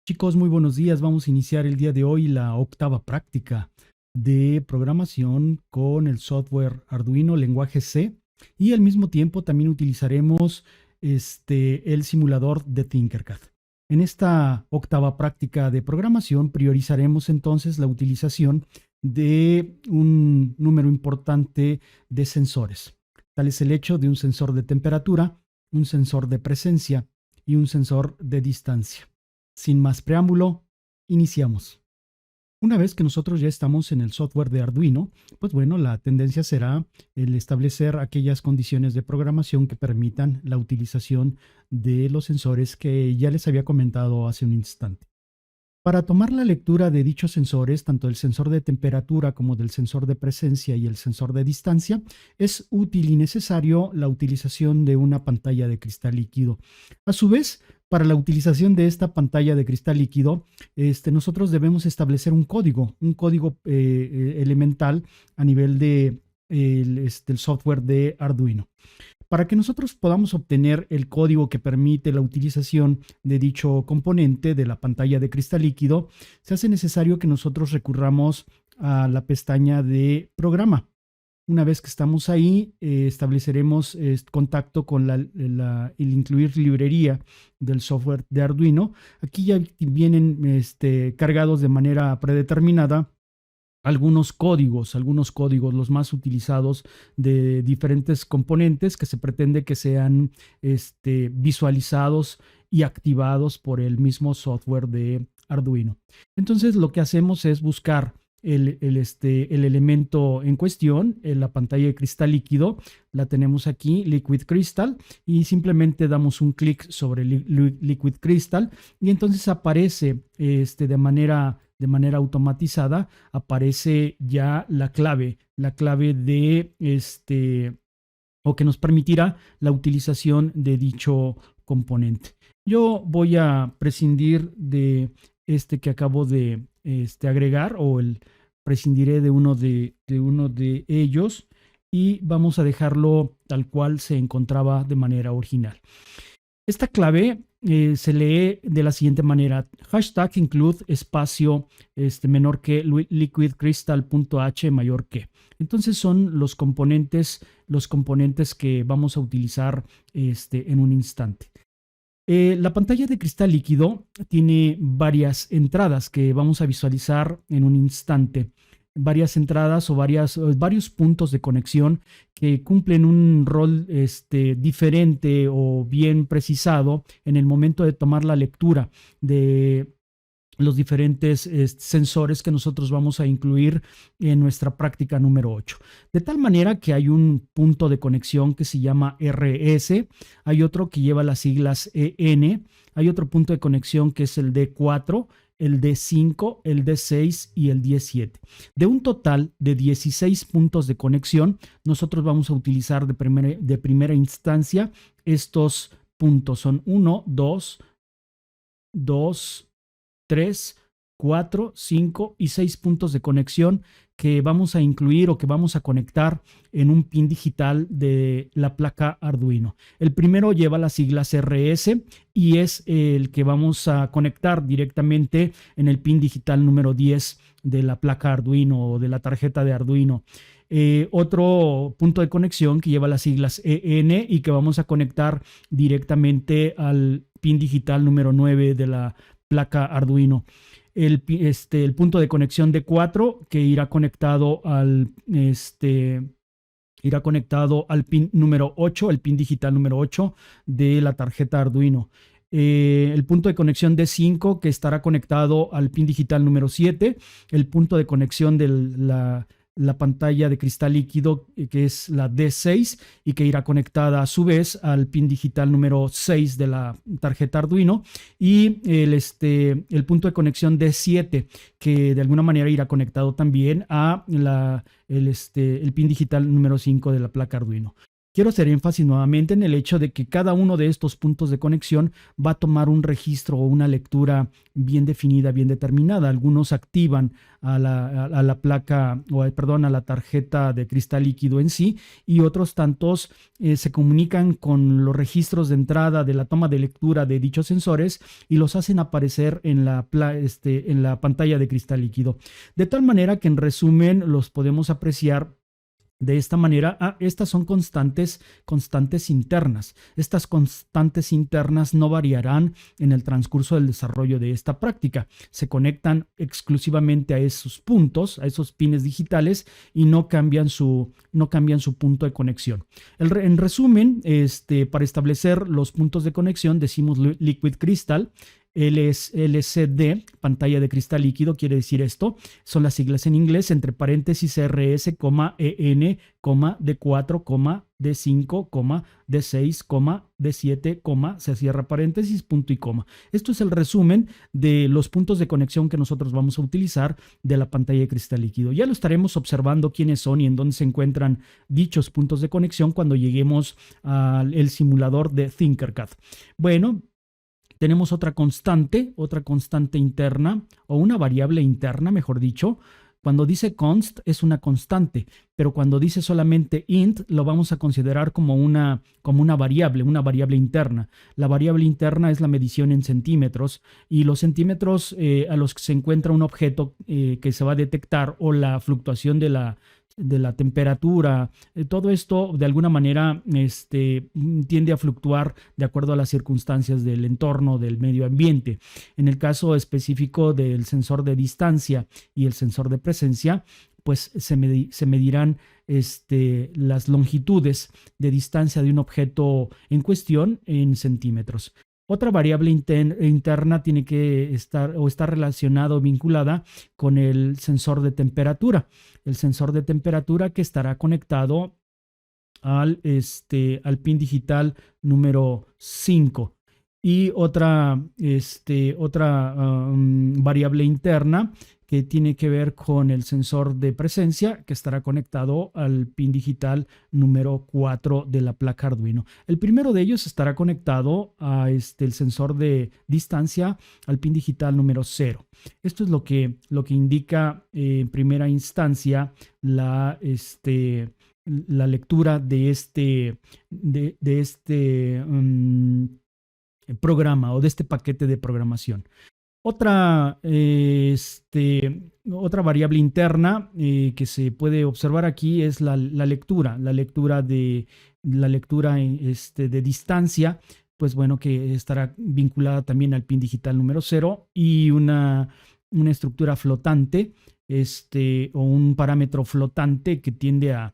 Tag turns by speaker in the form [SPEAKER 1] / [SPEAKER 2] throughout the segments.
[SPEAKER 1] Chicos, muy buenos días. Vamos a iniciar el día de hoy la octava práctica de programación con el software Arduino lenguaje C y al mismo tiempo también utilizaremos el simulador de Tinkercad. En esta octava práctica de programación priorizaremos entonces la utilización de un número importante de sensores. Tal es el hecho de un sensor de temperatura, un sensor de presencia y un sensor de distancia. Sin más preámbulo, iniciamos. Una vez que nosotros ya estamos en el software de Arduino, pues bueno, la tendencia será el establecer aquellas condiciones de programación que permitan la utilización de los sensores que ya les había comentado hace un instante. Para tomar la lectura de dichos sensores, tanto del sensor de temperatura como del sensor de presencia y el sensor de distancia, es útil y necesario la utilización de una pantalla de cristal líquido. A su vez, para la utilización de esta pantalla de cristal líquido, nosotros debemos establecer un código elemental a nivel de el software de Arduino. Para que nosotros podamos obtener el código que permite la utilización de dicho componente de la pantalla de cristal líquido, se hace necesario que nosotros recurramos a la pestaña de programa. Una vez que estamos ahí, estableceremos contacto con el incluir librería del software de Arduino. Aquí ya vienen cargados de manera predeterminada algunos códigos, los más utilizados de diferentes componentes que se pretende que sean visualizados y activados por el mismo software de Arduino. Entonces lo que hacemos es buscar el elemento en cuestión, en la pantalla de cristal líquido, la tenemos aquí, Liquid Crystal, y simplemente damos un clic sobre Liquid Crystal y entonces aparece de manera automatizada, aparece ya la clave de o que nos permitirá la utilización de dicho componente. Yo voy a prescindir de que acabo de agregar prescindiré de uno de ellos y vamos a dejarlo tal cual se encontraba de manera original. Esta clave se lee de la siguiente manera: hashtag include espacio menor que liquidcrystal.h mayor que. Entonces son los componentes que vamos a utilizar en un instante. La pantalla de cristal líquido tiene varias entradas que vamos a visualizar en un instante. Varias entradas o varios puntos de conexión que cumplen un rol diferente o bien precisado en el momento de tomar la lectura de los diferentes sensores que nosotros vamos a incluir en nuestra práctica número 8. De tal manera que hay un punto de conexión que se llama RS, hay otro que lleva las siglas EN, hay otro punto de conexión que es el D4, el D5, el D6 y el D7. De un total de 16 puntos de conexión, nosotros vamos a utilizar de primera instancia estos puntos. Son 1, 2, 3, 4, 5 y 6 puntos de conexión que vamos a incluir o que vamos a conectar en un pin digital de la placa Arduino. El primero lleva las siglas RS y es el que vamos a conectar directamente en el pin digital número 10 de la placa Arduino o de la tarjeta de Arduino. Otro punto de conexión que lleva las siglas EN y que vamos a conectar directamente al pin digital número 9 de la placa Arduino. El punto de conexión de 4 que irá conectado al pin número 8, el pin digital número 8 de la tarjeta Arduino. El punto de conexión de 5 que estará conectado al pin digital número 7, el punto de conexión de la pantalla de cristal líquido que es la D6 y que irá conectada a su vez al pin digital número 6 de la tarjeta Arduino y el punto de conexión D7 que de alguna manera irá conectado también a el pin digital número 5 de la placa Arduino. quiero hacer énfasis nuevamente en el hecho de que cada uno de estos puntos de conexión va a tomar un registro o una lectura bien definida, bien determinada. Algunos activan a la placa, perdón, a la tarjeta de cristal líquido en sí, y otros tantos se comunican con los registros de entrada de la toma de lectura de dichos sensores y los hacen aparecer en la pantalla de cristal líquido. De tal manera que en resumen los podemos apreciar de esta manera. Estas son constantes internas. Estas constantes internas no variarán en el transcurso del desarrollo de esta práctica. Se conectan exclusivamente a esos puntos, a esos pines digitales, y no cambian su punto de conexión. En resumen, para establecer los puntos de conexión decimos Liquid Crystal. LCD, pantalla de cristal líquido, quiere decir esto, son las siglas en inglés, entre paréntesis RS, EN, D4, D5, D6, D7, se cierra paréntesis, punto y coma. Esto es el resumen de los puntos de conexión que nosotros vamos a utilizar de la pantalla de cristal líquido. Ya lo estaremos observando quiénes son y en dónde se encuentran dichos puntos de conexión cuando lleguemos al simulador de Tinkercad. Bueno, tenemos otra constante interna, o una variable interna, mejor dicho. Cuando dice const es una constante, pero cuando dice solamente int lo vamos a considerar como una variable interna. La variable interna es la medición en centímetros, y los centímetros a los que se encuentra un objeto que se va a detectar, o la fluctuación de la temperatura, todo esto de alguna manera tiende a fluctuar de acuerdo a las circunstancias del entorno, del medio ambiente. En el caso específico del sensor de distancia y el sensor de presencia, pues se medirán las longitudes de distancia de un objeto en cuestión en centímetros. Otra variable interna tiene que estar o está relacionada o vinculada con el sensor de temperatura. El sensor de temperatura que estará conectado al pin digital número 5. Y otra variable interna que tiene que ver con el sensor de presencia, que estará conectado al pin digital número 4 de la placa Arduino. El primero de ellos estará conectado a el sensor de distancia, al pin digital número 0. Esto es lo que indica en primera instancia la lectura de este programa, o de este paquete de programación. Otra variable interna que se puede observar aquí es la lectura de distancia, pues bueno, que estará vinculada también al pin digital número 0, y una estructura flotante, o un parámetro flotante que tiende a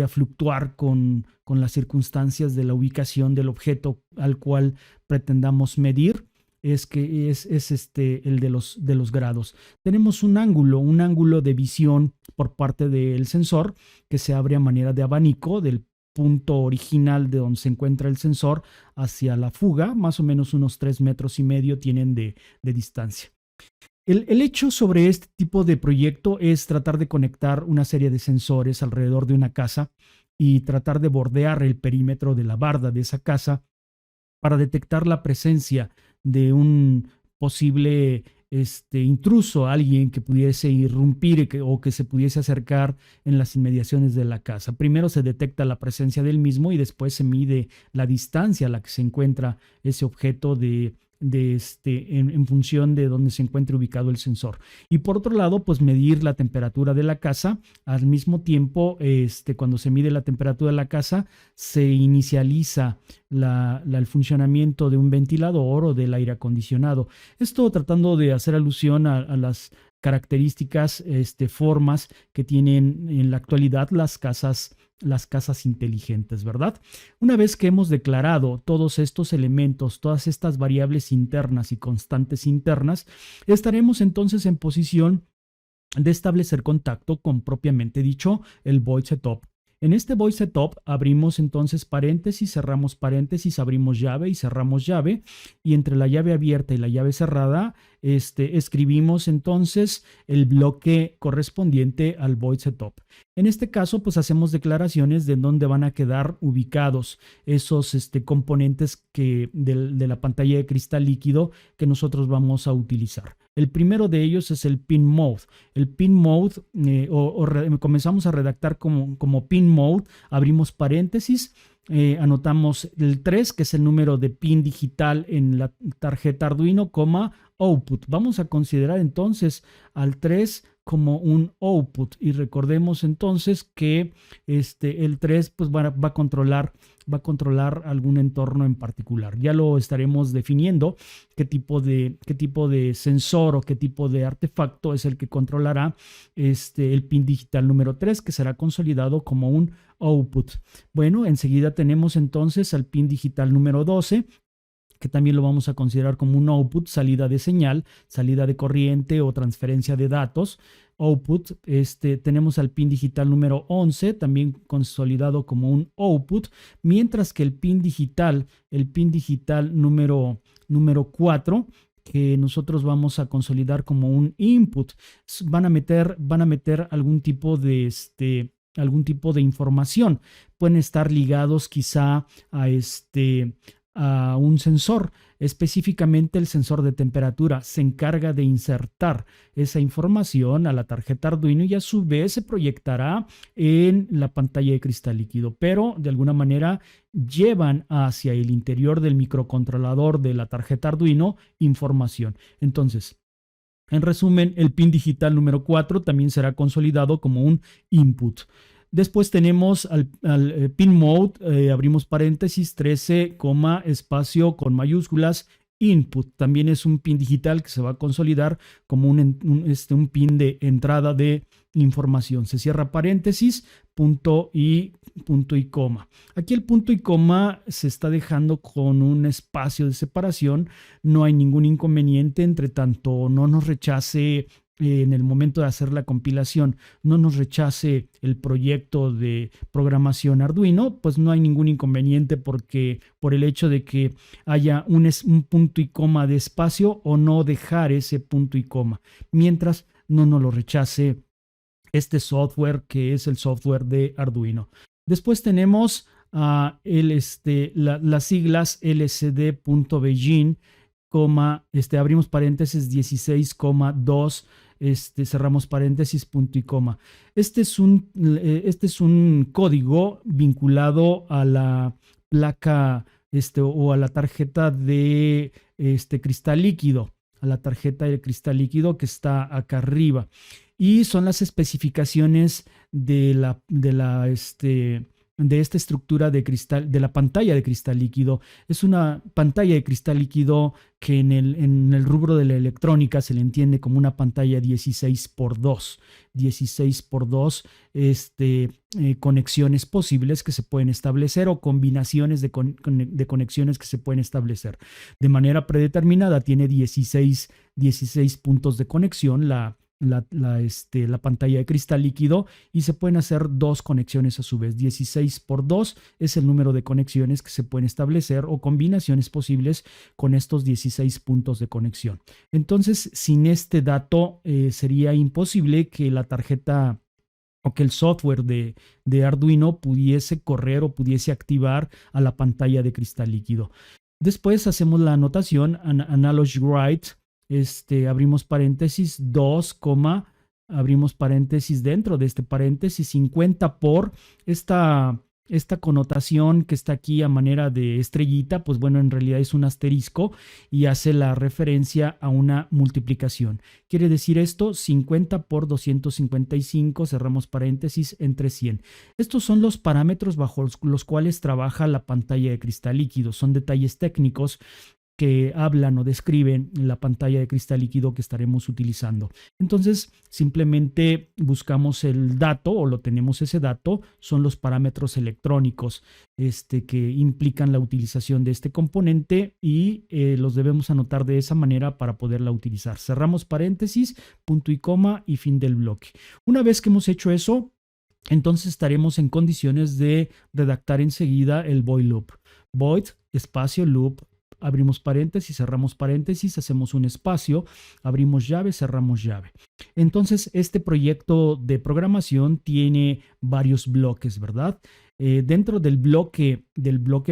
[SPEAKER 1] fluctuar con las circunstancias de la ubicación del objeto al cual pretendamos medir. Es el de los grados. Tenemos un ángulo de visión por parte del sensor que se abre a manera de abanico del punto original de donde se encuentra el sensor hacia la fuga. Más o menos unos 3,5 metros tienen de distancia. El hecho sobre este tipo de proyecto es tratar de conectar una serie de sensores alrededor de una casa y tratar de bordear el perímetro de la barda de esa casa para detectar la presencia de un posible intruso, alguien que pudiese irrumpir o que se pudiese acercar en las inmediaciones de la casa. Primero se detecta la presencia del mismo y después se mide la distancia a la que se encuentra ese objeto en función de dónde se encuentre ubicado el sensor. Y por otro lado, pues medir la temperatura de la casa. Al mismo tiempo, cuando se mide la temperatura de la casa, se inicializa el funcionamiento de un ventilador o del aire acondicionado. Esto tratando de hacer alusión a las características, formas que tienen en la actualidad las casas inteligentes, ¿verdad? Una vez que hemos declarado todos estos elementos, todas estas variables internas y constantes internas, estaremos entonces en posición de establecer contacto con, propiamente dicho, el void setup. En este void setup abrimos entonces paréntesis, cerramos paréntesis, abrimos llave y cerramos llave, y entre la llave abierta y la llave cerrada escribimos entonces el bloque correspondiente al void setup. En este caso, pues hacemos declaraciones de dónde van a quedar ubicados esos componentes de la pantalla de cristal líquido que nosotros vamos a utilizar. El primero de ellos es el pin mode. El pin mode, comenzamos a redactar como pin mode, abrimos paréntesis, anotamos el 3, que es el número de pin digital en la tarjeta Arduino, output. Vamos a considerar entonces al 3 como un output y recordemos entonces que el 3 pues va a controlar algún entorno en particular. Ya lo estaremos definiendo qué tipo de sensor o qué tipo de artefacto es el que controlará el pin digital número 3, que será consolidado como un output. Bueno, enseguida tenemos entonces al pin digital número 12, que también lo vamos a considerar como un output, salida de señal, salida de corriente o transferencia de datos. Output, tenemos al pin digital número 11, también consolidado como un output, mientras que el pin digital número 4, que nosotros vamos a consolidar como un input, van a meter algún tipo de información. Pueden estar ligados quizá a un sensor, específicamente el sensor de temperatura. Se encarga de insertar esa información a la tarjeta Arduino y a su vez se proyectará en la pantalla de cristal líquido, pero de alguna manera llevan hacia el interior del microcontrolador de la tarjeta Arduino información. Entonces, en resumen, el pin digital número 4 también será consolidado como un input. Después tenemos al pin mode, abrimos paréntesis, 13, espacio con mayúsculas, input. También es un pin digital que se va a consolidar como un pin de entrada de información. Se cierra paréntesis, punto y coma. Aquí el punto y coma se está dejando con un espacio de separación. No hay ningún inconveniente, entre tanto no nos rechace en el momento de hacer la compilación, no nos rechace el proyecto de programación Arduino, pues no hay ningún inconveniente porque por el hecho de que haya un punto y coma de espacio o no dejar ese punto y coma, mientras no nos lo rechace este software que es el software de Arduino. Después tenemos las siglas lcd.begin, abrimos paréntesis 16,2, cerramos paréntesis, punto y coma. Este es un código vinculado a la placa o a la tarjeta de cristal líquido, a la tarjeta de cristal líquido que está acá arriba. Y son las especificaciones de esta estructura de cristal, de la pantalla de cristal líquido. Es una pantalla de cristal líquido que en el rubro de la electrónica se le entiende como una pantalla 16x2. 16x2 conexiones posibles que se pueden establecer o combinaciones de conexiones que se pueden establecer. De manera predeterminada tiene 16 puntos de conexión la pantalla de cristal líquido y se pueden hacer dos conexiones a su vez. 16x2 es el número de conexiones que se pueden establecer o combinaciones posibles con estos 16 puntos de conexión. Entonces, sin este dato sería imposible que la tarjeta o que el software de Arduino pudiese correr o pudiese activar a la pantalla de cristal líquido. Después hacemos la anotación analog write. Abrimos paréntesis 2, abrimos paréntesis dentro de este paréntesis 50 por esta connotación que está aquí a manera de estrellita, pues bueno, en realidad es un asterisco y hace la referencia a una multiplicación. Quiere decir esto, 50 por 255, cerramos paréntesis, entre 100. Estos son los parámetros bajo los cuales trabaja la pantalla de cristal líquido. Son detalles técnicos que hablan o describen la pantalla de cristal líquido que estaremos utilizando. Entonces, simplemente buscamos el dato o lo tenemos ese dato, son los parámetros electrónicos que implican la utilización de este componente y los debemos anotar de esa manera para poderla utilizar. Cerramos paréntesis, punto y coma y fin del bloque. Una vez que hemos hecho eso, entonces estaremos en condiciones de redactar enseguida el void loop. Void, espacio, loop, abrimos paréntesis, cerramos paréntesis, hacemos un espacio, abrimos llave, cerramos llave. Entonces, este proyecto de programación tiene varios bloques, ¿verdad? Dentro del bloque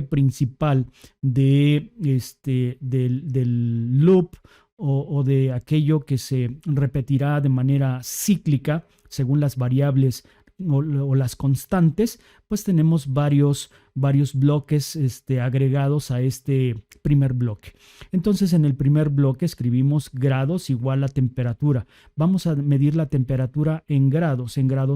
[SPEAKER 1] principal del loop o de aquello que se repetirá de manera cíclica según las variables o las constantes, pues tenemos varios bloques agregados a este primer bloque. Entonces, en el primer bloque escribimos grados igual a temperatura. Vamos a medir la temperatura en grados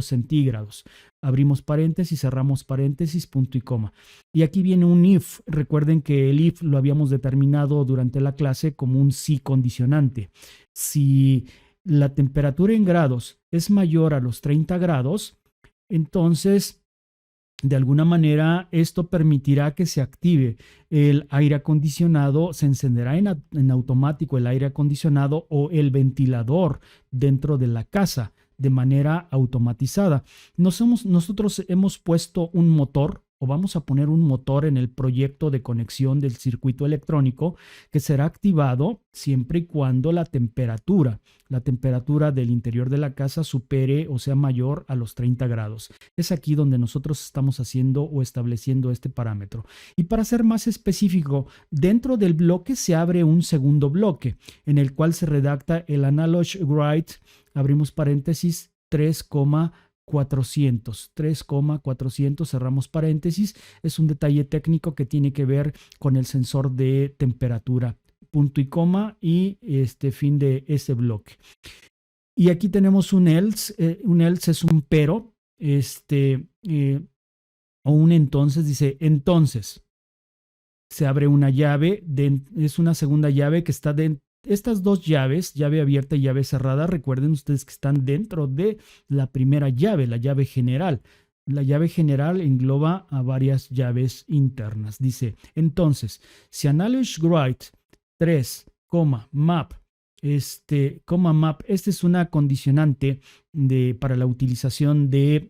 [SPEAKER 1] centígrados. Abrimos paréntesis, cerramos paréntesis, punto y coma. Y aquí viene un if. Recuerden que el if lo habíamos determinado durante la clase como un si condicionante. Si la temperatura en grados es mayor a los 30 grados, entonces, de alguna manera, esto permitirá que se active el aire acondicionado, se encenderá en automático el aire acondicionado o el ventilador dentro de la casa de manera automatizada. Nosotros hemos puesto un motor o vamos a poner un motor en el proyecto de conexión del circuito electrónico que será activado siempre y cuando la temperatura del interior de la casa supere o sea mayor a los 30 grados. Es aquí donde nosotros estamos haciendo o estableciendo este parámetro. Y para ser más específico, dentro del bloque se abre un segundo bloque en el cual se redacta el analog write, abrimos paréntesis, 3,400, cerramos paréntesis. Es un detalle técnico que tiene que ver con el sensor de temperatura, punto y coma, y fin de ese bloque. Y aquí tenemos un else. Un else es un pero, o un entonces. Dice entonces. Se abre una llave, es una segunda llave que está dentro. Estas dos llaves, llave abierta y llave cerrada, recuerden ustedes que están dentro de la primera llave, la llave general. La llave general engloba a varias llaves internas. Dice, entonces, si analog write 3, map, map, es una condicionante para la utilización de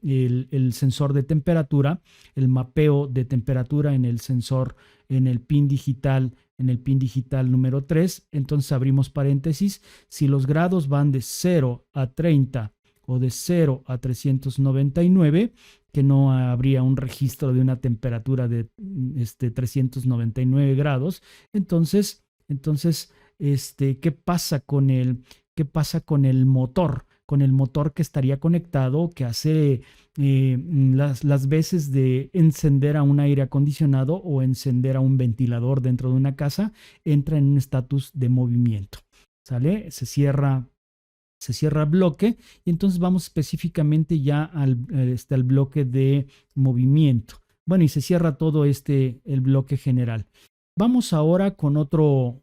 [SPEAKER 1] el sensor de temperatura, el mapeo de temperatura en el sensor, en el pin digital número 3. Entonces abrimos paréntesis. Si los grados van de 0 a 30 o de 0 a 399, que no habría un registro de una temperatura de 399 grados, entonces ¿qué pasa con el motor? Con el motor que estaría conectado, que hace las veces de encender a un aire acondicionado o encender a un ventilador dentro de una casa, entra en un estatus de movimiento. ¿Sale? Se cierra el bloque y entonces vamos específicamente ya al bloque de movimiento. Bueno, y se cierra todo el bloque general. Vamos ahora con otro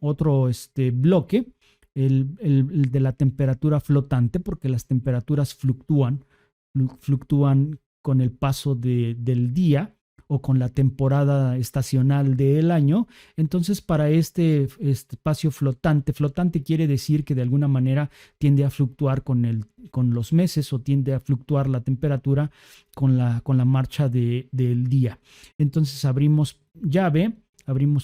[SPEAKER 1] bloque. El de la temperatura flotante, porque las temperaturas fluctúan con el paso del día o con la temporada estacional del año. Entonces, para este espacio flotante quiere decir que de alguna manera tiende a fluctuar con los meses o tiende a fluctuar la temperatura con la marcha del día. Entonces, abrimos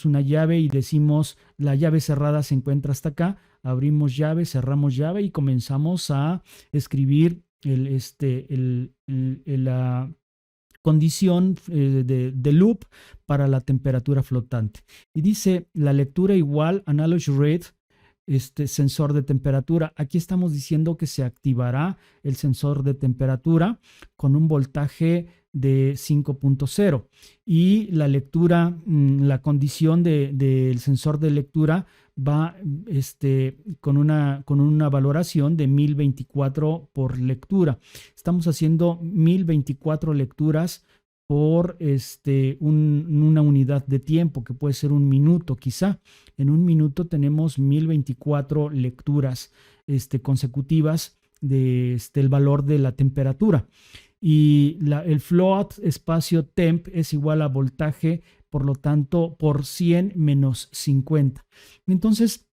[SPEAKER 1] una llave y decimos la llave cerrada se encuentra hasta acá. Abrimos llave, cerramos llave y comenzamos a escribir la condición de loop para la temperatura flotante. Y dice la lectura igual analog read, sensor de temperatura. Aquí estamos diciendo que se activará el sensor de temperatura con un voltaje de 5.0 y la lectura, la condición del sensor de lectura va con una valoración de 1024 por lectura. Estamos haciendo 1024 lecturas por una unidad de tiempo, que puede ser un minuto quizá. En un minuto tenemos 1024 lecturas consecutivas del valor de la temperatura. Y el float espacio temp es igual a voltaje, por lo tanto, por 100 menos 50. Entonces,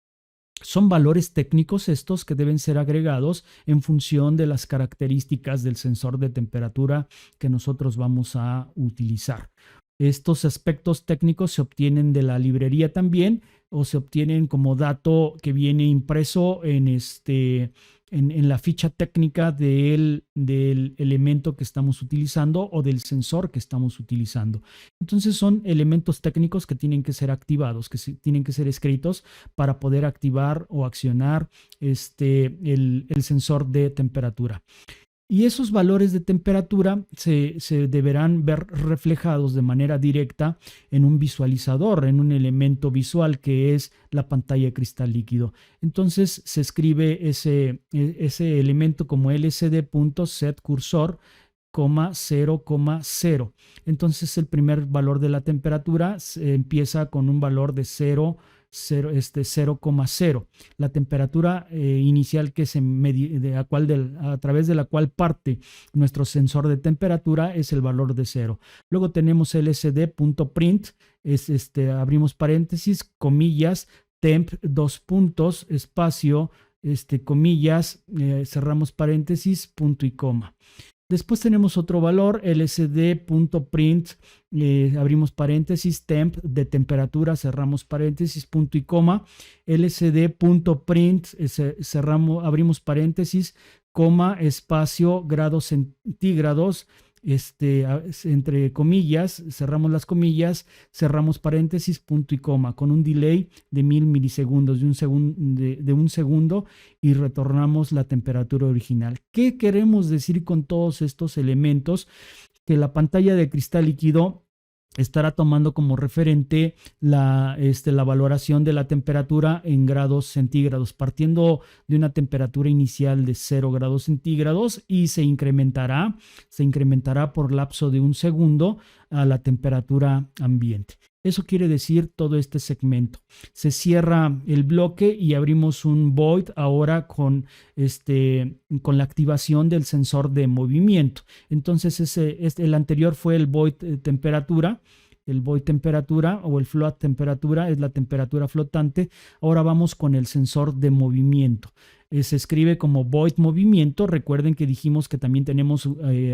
[SPEAKER 1] son valores técnicos estos que deben ser agregados en función de las características del sensor de temperatura que nosotros vamos a utilizar. Estos aspectos técnicos se obtienen de la librería también o se obtienen como dato que viene impreso en la ficha técnica del elemento que estamos utilizando o del sensor que estamos utilizando. Entonces son elementos técnicos que tienen que ser activados, tienen que ser escritos para poder activar o accionar el sensor de temperatura. Y esos valores de temperatura se deberán ver reflejados de manera directa en un visualizador, en un elemento visual que es la pantalla de cristal líquido. Entonces se escribe ese elemento como lcd.setCursor, 0,0. Entonces el primer valor de la temperatura empieza con un valor de 0,0. La temperatura inicial que se mide, a través de la cual parte nuestro sensor de temperatura es el valor de 0. Luego tenemos lcd.print, abrimos paréntesis, comillas, temp, dos puntos, espacio, comillas, cerramos paréntesis, punto y coma. Después tenemos otro valor, lcd.print, abrimos paréntesis, temp, de temperatura, cerramos paréntesis, punto y coma, lcd.print, abrimos paréntesis, coma, espacio, grados centígrados, entre comillas, cerramos las comillas, cerramos paréntesis, punto y coma, con un delay de 1000 milisegundos, de un segundo, y retornamos la temperatura original. ¿Qué queremos decir con todos estos elementos? Que la pantalla de cristal líquido estará tomando como referente la valoración de la temperatura en grados centígrados, partiendo de una temperatura inicial de 0 grados centígrados y se incrementará por lapso de un segundo a la temperatura ambiente. Eso quiere decir todo este segmento. Se cierra el bloque y abrimos un void ahora con la activación del sensor de movimiento. Entonces el anterior fue el void temperatura. El void temperatura o el float temperatura es la temperatura flotante. Ahora vamos con el sensor de movimiento. Se escribe como void movimiento. Recuerden que dijimos que también tenemos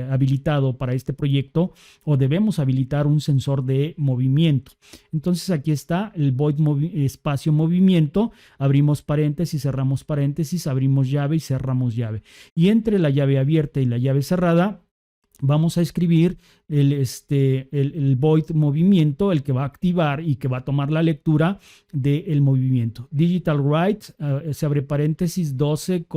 [SPEAKER 1] habilitado para este proyecto o debemos habilitar un sensor de movimiento. Entonces aquí está el void espacio movimiento. Abrimos paréntesis, cerramos paréntesis, abrimos llave y cerramos llave. Y entre la llave abierta y la llave cerrada vamos a escribir el void movimiento, el que va a activar y que va a tomar la lectura del movimiento. Digital write, se abre paréntesis, 12,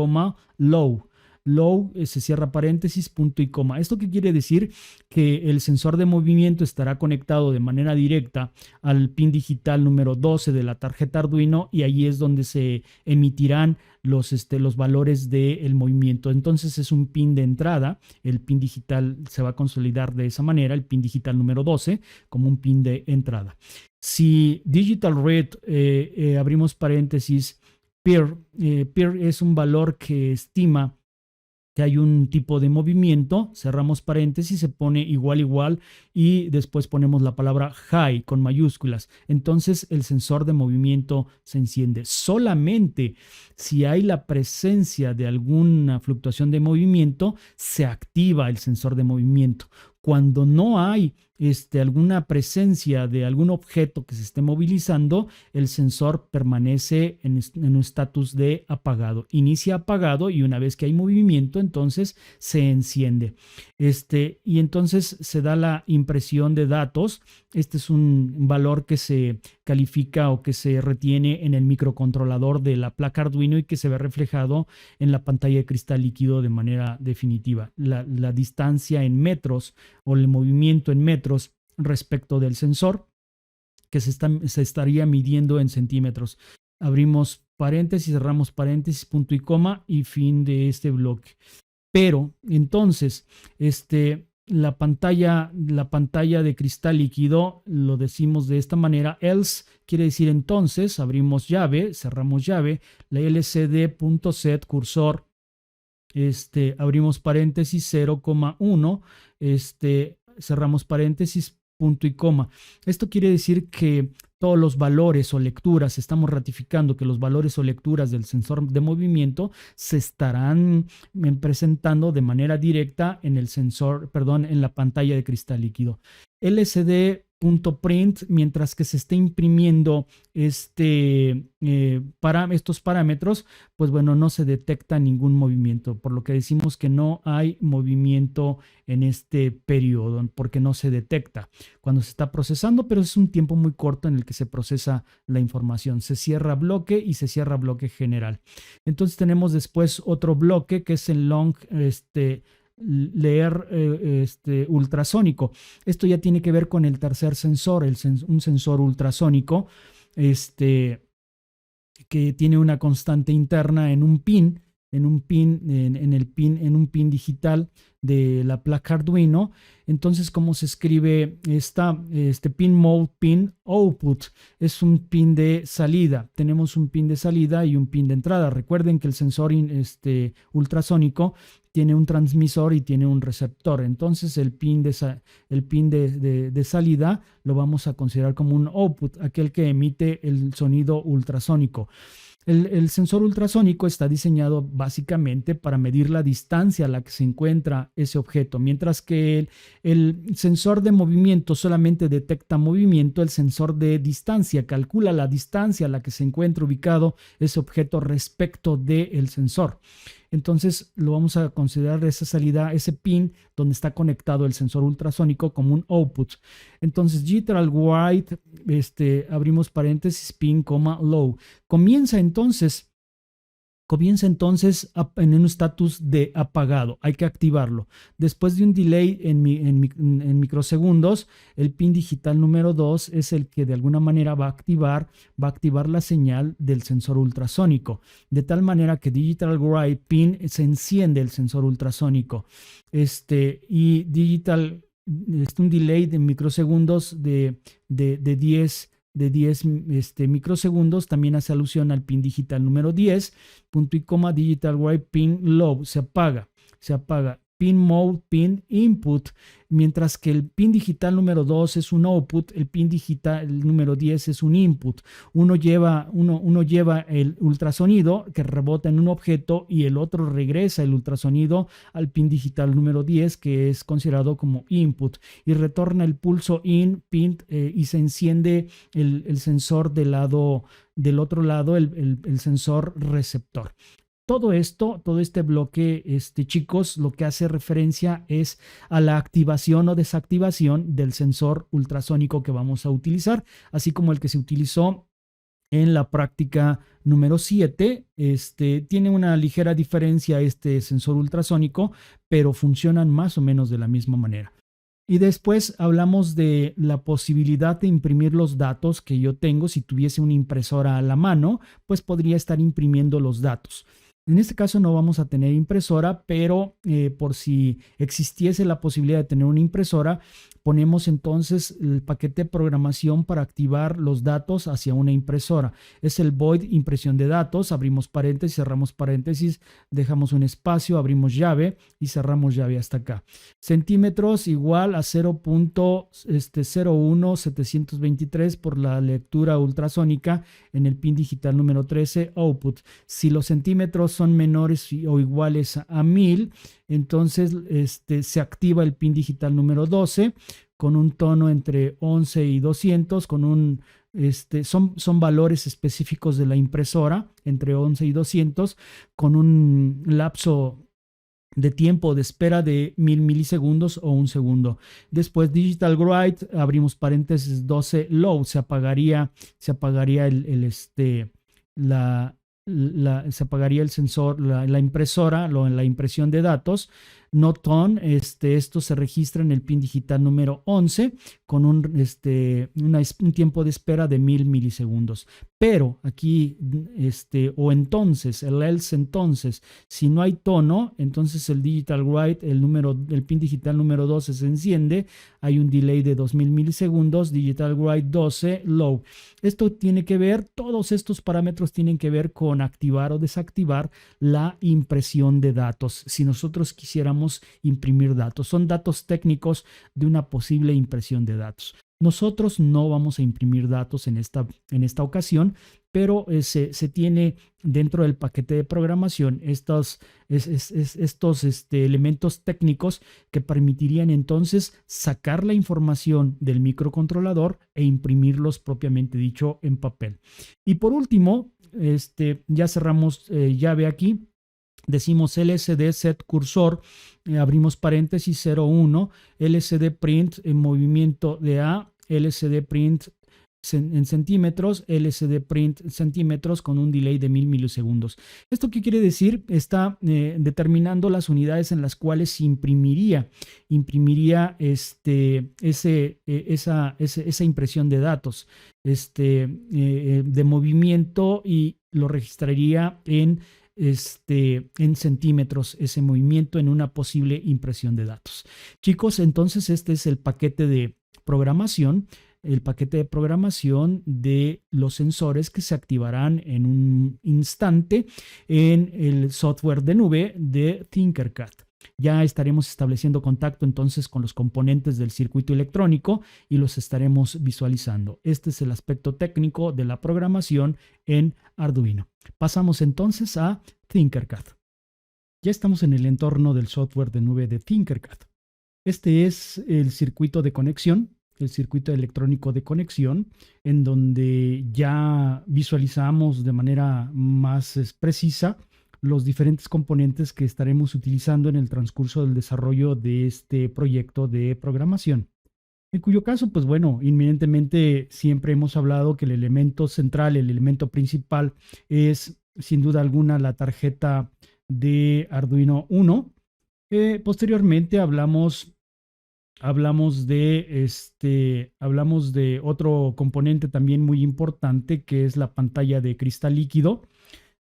[SPEAKER 1] low. Low, se cierra paréntesis, punto y coma. ¿Esto qué quiere decir? Que el sensor de movimiento estará conectado de manera directa al pin digital número 12 de la tarjeta Arduino y ahí es donde se emitirán los valores del movimiento. Entonces es un pin de entrada. El pin digital se va a consolidar de esa manera, el pin digital número 12 como un pin de entrada. Si digital read, abrimos paréntesis, peer es un valor que estima que hay un tipo de movimiento, cerramos paréntesis, se pone igual y después ponemos la palabra high con mayúsculas. Entonces el sensor de movimiento se enciende. Solamente si hay la presencia de alguna fluctuación de movimiento, se activa el sensor de movimiento. Cuando no hay alguna presencia de algún objeto que se esté movilizando, el sensor permanece en un estatus de apagado. Inicia apagado y una vez que hay movimiento, entonces se enciende. Y entonces se da la impresión de datos. Este es un valor que se califica o que se retiene en el microcontrolador de la placa Arduino y que se ve reflejado en la pantalla de cristal líquido de manera definitiva. La distancia en metros o el movimiento en metros respecto del sensor que se estaría midiendo en centímetros. Abrimos paréntesis, cerramos paréntesis, punto y coma y fin de este bloque. Pero entonces, la pantalla de cristal líquido lo decimos de esta manera. Else quiere decir entonces, abrimos llave, cerramos llave, la lcd.set cursor, abrimos paréntesis 0,1, cerramos paréntesis, punto y coma. Esto quiere decir que todos los valores o lecturas, estamos ratificando que los valores o lecturas del sensor de movimiento se estarán presentando de manera directa en el sensor, perdón, en la pantalla de cristal líquido. LCD .print, mientras que se esté imprimiendo estos parámetros, pues bueno, no se detecta ningún movimiento, por lo que decimos que no hay movimiento en este periodo, porque no se detecta cuando se está procesando, pero es un tiempo muy corto en el que se procesa la información. Se cierra bloque y se cierra bloque general. Entonces tenemos después otro bloque que es el long leer ultrasónico. Esto ya tiene que ver con el tercer sensor, un sensor ultrasónico que tiene una constante interna en un pin, en un pin digital de la placa Arduino. Entonces, ¿cómo se escribe pin mode, pin output? Es un pin de salida. Tenemos un pin de salida y un pin de entrada. Recuerden que el sensor ultrasónico tiene un transmisor y tiene un receptor. Entonces, el pin de salida lo vamos a considerar como un output, aquel que emite el sonido ultrasónico. El sensor ultrasónico está diseñado básicamente para medir la distancia a la que se encuentra ese objeto, mientras que el sensor de movimiento solamente detecta movimiento. El sensor de distancia calcula la distancia a la que se encuentra ubicado ese objeto respecto del sensor. Entonces lo vamos a considerar esa salida, ese pin donde está conectado el sensor ultrasónico, como un output. Entonces digital write, abrimos paréntesis, pin, low. Comienza entonces en un estatus de apagado. Hay que activarlo. Después de un delay en microsegundos, el pin digital número 2 es el que de alguna manera va a activar la señal del sensor ultrasónico, de tal manera que digital write pin se enciende el sensor ultrasónico. Y digital, un delay de microsegundos de 10 microsegundos también hace alusión al pin digital número 10, punto y coma, digital write pin low, se apaga. Pin mode, pin input, mientras que el pin digital número 2 es un output, el pin digital número 10 es un input. Uno lleva el ultrasonido que rebota en un objeto y el otro regresa el ultrasonido al pin digital número 10, que es considerado como input, y retorna el pulso in, pin, y se enciende el sensor del otro lado, el sensor receptor. Todo este bloque, chicos, lo que hace referencia es a la activación o desactivación del sensor ultrasónico que vamos a utilizar, así como el que se utilizó en la práctica número 7. Tiene una ligera diferencia este sensor ultrasónico, pero funcionan más o menos de la misma manera. Y después hablamos de la posibilidad de imprimir los datos que yo tengo. Si tuviese una impresora a la mano, pues podría estar imprimiendo los datos. En este caso no vamos a tener impresora, pero por si existiese la posibilidad de tener una impresora, ponemos entonces el paquete de programación para activar los datos hacia una impresora. Es el void impresión de datos. Abrimos paréntesis, cerramos paréntesis, dejamos un espacio, abrimos llave y cerramos llave hasta acá. Centímetros igual a 0.01723 por la lectura ultrasónica en el pin digital número 13 output. Si los centímetros son menores o iguales a 1000, entonces se activa el pin digital número 12 con un tono entre 11 y 200, son valores específicos de la impresora, entre 11 y 200, con un lapso de tiempo de espera de 1000 milisegundos o un segundo. Después digital write, abrimos paréntesis, 12 low, se apagaría se apagaría el sensor, la impresora, la impresión de datos. Not on, esto se registra en el pin digital número 11 con un tiempo de espera de 1000 milisegundos. Pero aquí, o entonces, el else entonces, si no hay tono, entonces el digital write, el pin digital número 12 se enciende, hay un delay de 2000 milisegundos, digital write 12 low. Esto tiene que ver, todos estos parámetros tienen que ver con activar o desactivar la impresión de datos. Si nosotros quisiéramos imprimir datos, son datos técnicos de una posible impresión de datos. Nosotros no vamos a imprimir datos en esta ocasión, pero se tiene dentro del paquete de programación estos elementos técnicos que permitirían entonces sacar la información del microcontrolador e imprimirlos propiamente dicho en papel. Y por último, ya cerramos llave aquí. Decimos LCD set cursor, abrimos paréntesis 01, LCD print en movimiento de A, LCD print en centímetros, LCD print en centímetros con un delay de 1000 milisegundos. ¿Esto qué quiere decir? Está determinando las unidades en las cuales se imprimiría esa impresión de datos de movimiento, y lo registraría en centímetros ese movimiento en una posible impresión de datos. Chicos, entonces este es el paquete de programación, de los sensores que se activarán en un instante en el software de nube de Tinkercad. Ya estaremos estableciendo contacto entonces con los componentes del circuito electrónico y los estaremos visualizando. Este es el aspecto técnico de la programación en Arduino. Pasamos entonces a Tinkercad. Ya estamos en el entorno del software de nube de Tinkercad. Este es el circuito de conexión, el circuito electrónico de conexión, en donde ya visualizamos de manera más precisa los diferentes componentes que estaremos utilizando en el transcurso del desarrollo de este proyecto de programación. En cuyo caso, pues bueno, inminentemente siempre hemos hablado que el elemento central, el elemento principal es sin duda alguna la tarjeta de Arduino Uno. Posteriormente hablamos de otro componente también muy importante, que es la pantalla de cristal líquido.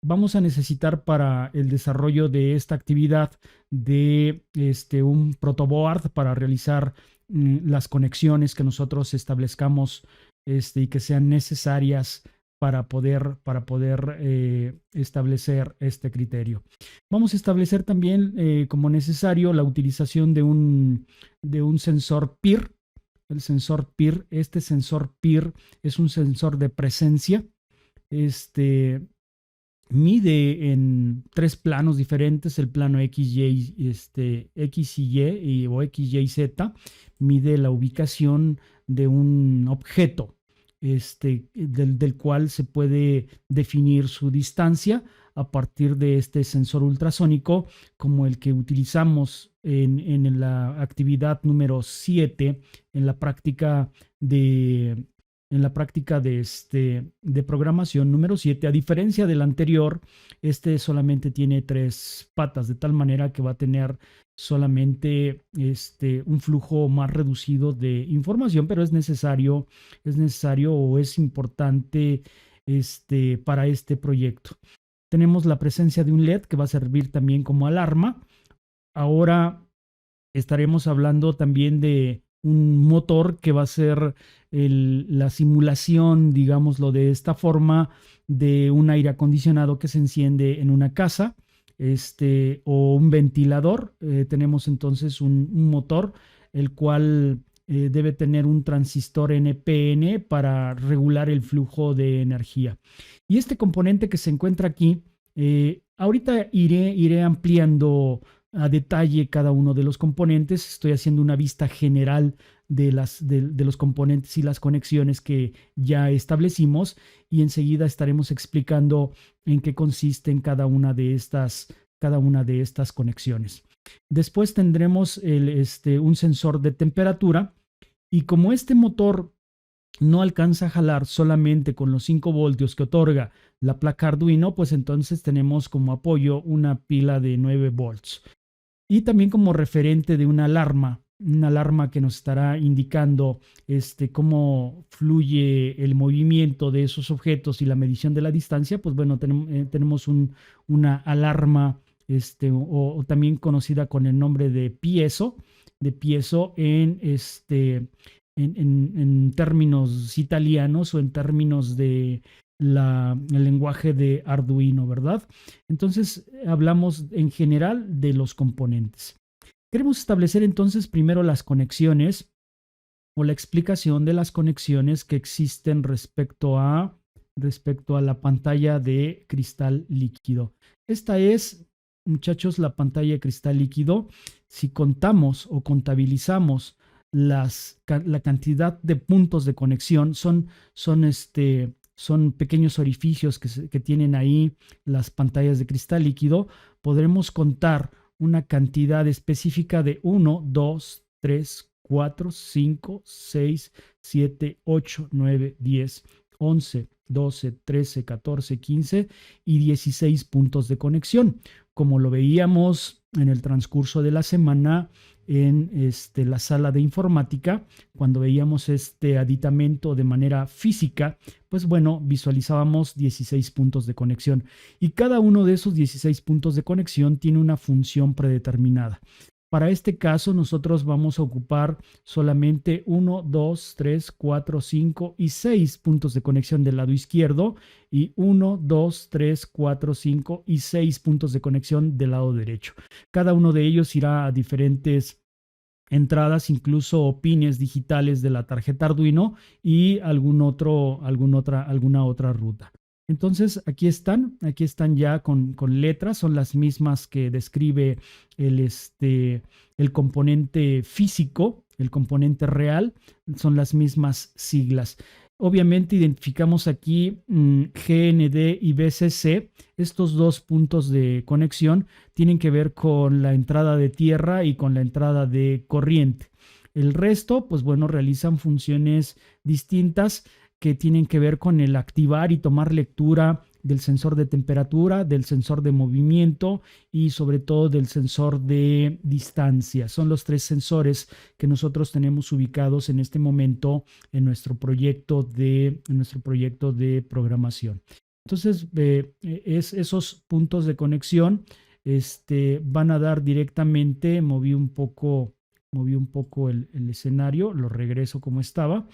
[SPEAKER 1] Vamos a necesitar para el desarrollo de esta actividad de un protoboard para realizar las conexiones que nosotros establezcamos y que sean necesarias para poder establecer este criterio. Vamos a establecer también como necesario la utilización de un sensor PIR. El sensor PIR, este sensor PIR es un sensor de presencia. Mide en 3 planos diferentes: el plano X, Y, X y Y o X, Y, Z. Mide la ubicación de un objeto del cual se puede definir su distancia a partir de este sensor ultrasónico, como el que utilizamos en la actividad número 7 en la práctica de programación número 7. A diferencia del anterior, solamente tiene 3 patas, de tal manera que va a tener solamente un flujo más reducido de información, pero es necesario o es importante para este proyecto. Tenemos la presencia de un LED que va a servir también como alarma. Ahora estaremos hablando también de un motor que va a ser la simulación, digámoslo de esta forma, de un aire acondicionado que se enciende en una casa, o un ventilador. Tenemos entonces un motor, el cual debe tener un transistor NPN para regular el flujo de energía. Y este componente que se encuentra aquí, ahorita iré ampliando a detalle cada uno de los componentes. Estoy haciendo una vista general de los componentes y las conexiones que ya establecimos, y enseguida estaremos explicando en qué consisten cada una de estas conexiones. Después tendremos un sensor de temperatura, y como este motor no alcanza a jalar solamente con los 5 voltios que otorga la placa Arduino, pues entonces tenemos como apoyo una pila de 9 volts. Y también como referente de una alarma que nos estará indicando cómo fluye el movimiento de esos objetos y la medición de la distancia. Pues bueno, tenemos una alarma o también conocida con el nombre de piezo en términos italianos, o en términos de el lenguaje de Arduino, ¿verdad? Entonces hablamos en general de los componentes. Queremos establecer entonces primero las conexiones, o la explicación de las conexiones que existen respecto a la pantalla de cristal líquido. Esta es, muchachos, la pantalla de cristal líquido. Si contamos o contabilizamos la cantidad de puntos de conexión, son pequeños orificios que tienen ahí las pantallas de cristal líquido, podremos contar una cantidad específica de 1, 2, 3, 4, 5, 6, 7, 8, 9, 10, 11, 12, 13, 14, 15 y 16 puntos de conexión. Como lo veíamos en el transcurso de la semana en la sala de informática, cuando veíamos este aditamento de manera física, pues bueno, visualizábamos 16 puntos de conexión y cada uno de esos 16 puntos de conexión tiene una función predeterminada. Para este caso, nosotros vamos a ocupar solamente 1, 2, 3, 4, 5 y 6 puntos de conexión del lado izquierdo y 1, 2, 3, 4, 5 y 6 puntos de conexión del lado derecho. Cada uno de ellos irá a diferentes entradas, incluso pines digitales de la tarjeta Arduino y alguna otra ruta. Entonces aquí están ya con letras, son las mismas que describe el componente físico, el componente real, son las mismas siglas. Obviamente identificamos aquí GND y BCC. Estos dos puntos de conexión tienen que ver con la entrada de tierra y con la entrada de corriente. El resto, pues bueno, realizan funciones distintas que tienen que ver con el activar y tomar lectura del sensor de temperatura, del sensor de movimiento y sobre todo del sensor de distancia. Son los tres sensores que nosotros tenemos ubicados en este momento en nuestro proyecto de programación. Entonces, esos puntos de conexión van a dar directamente, moví un poco el escenario, lo regreso como estaba.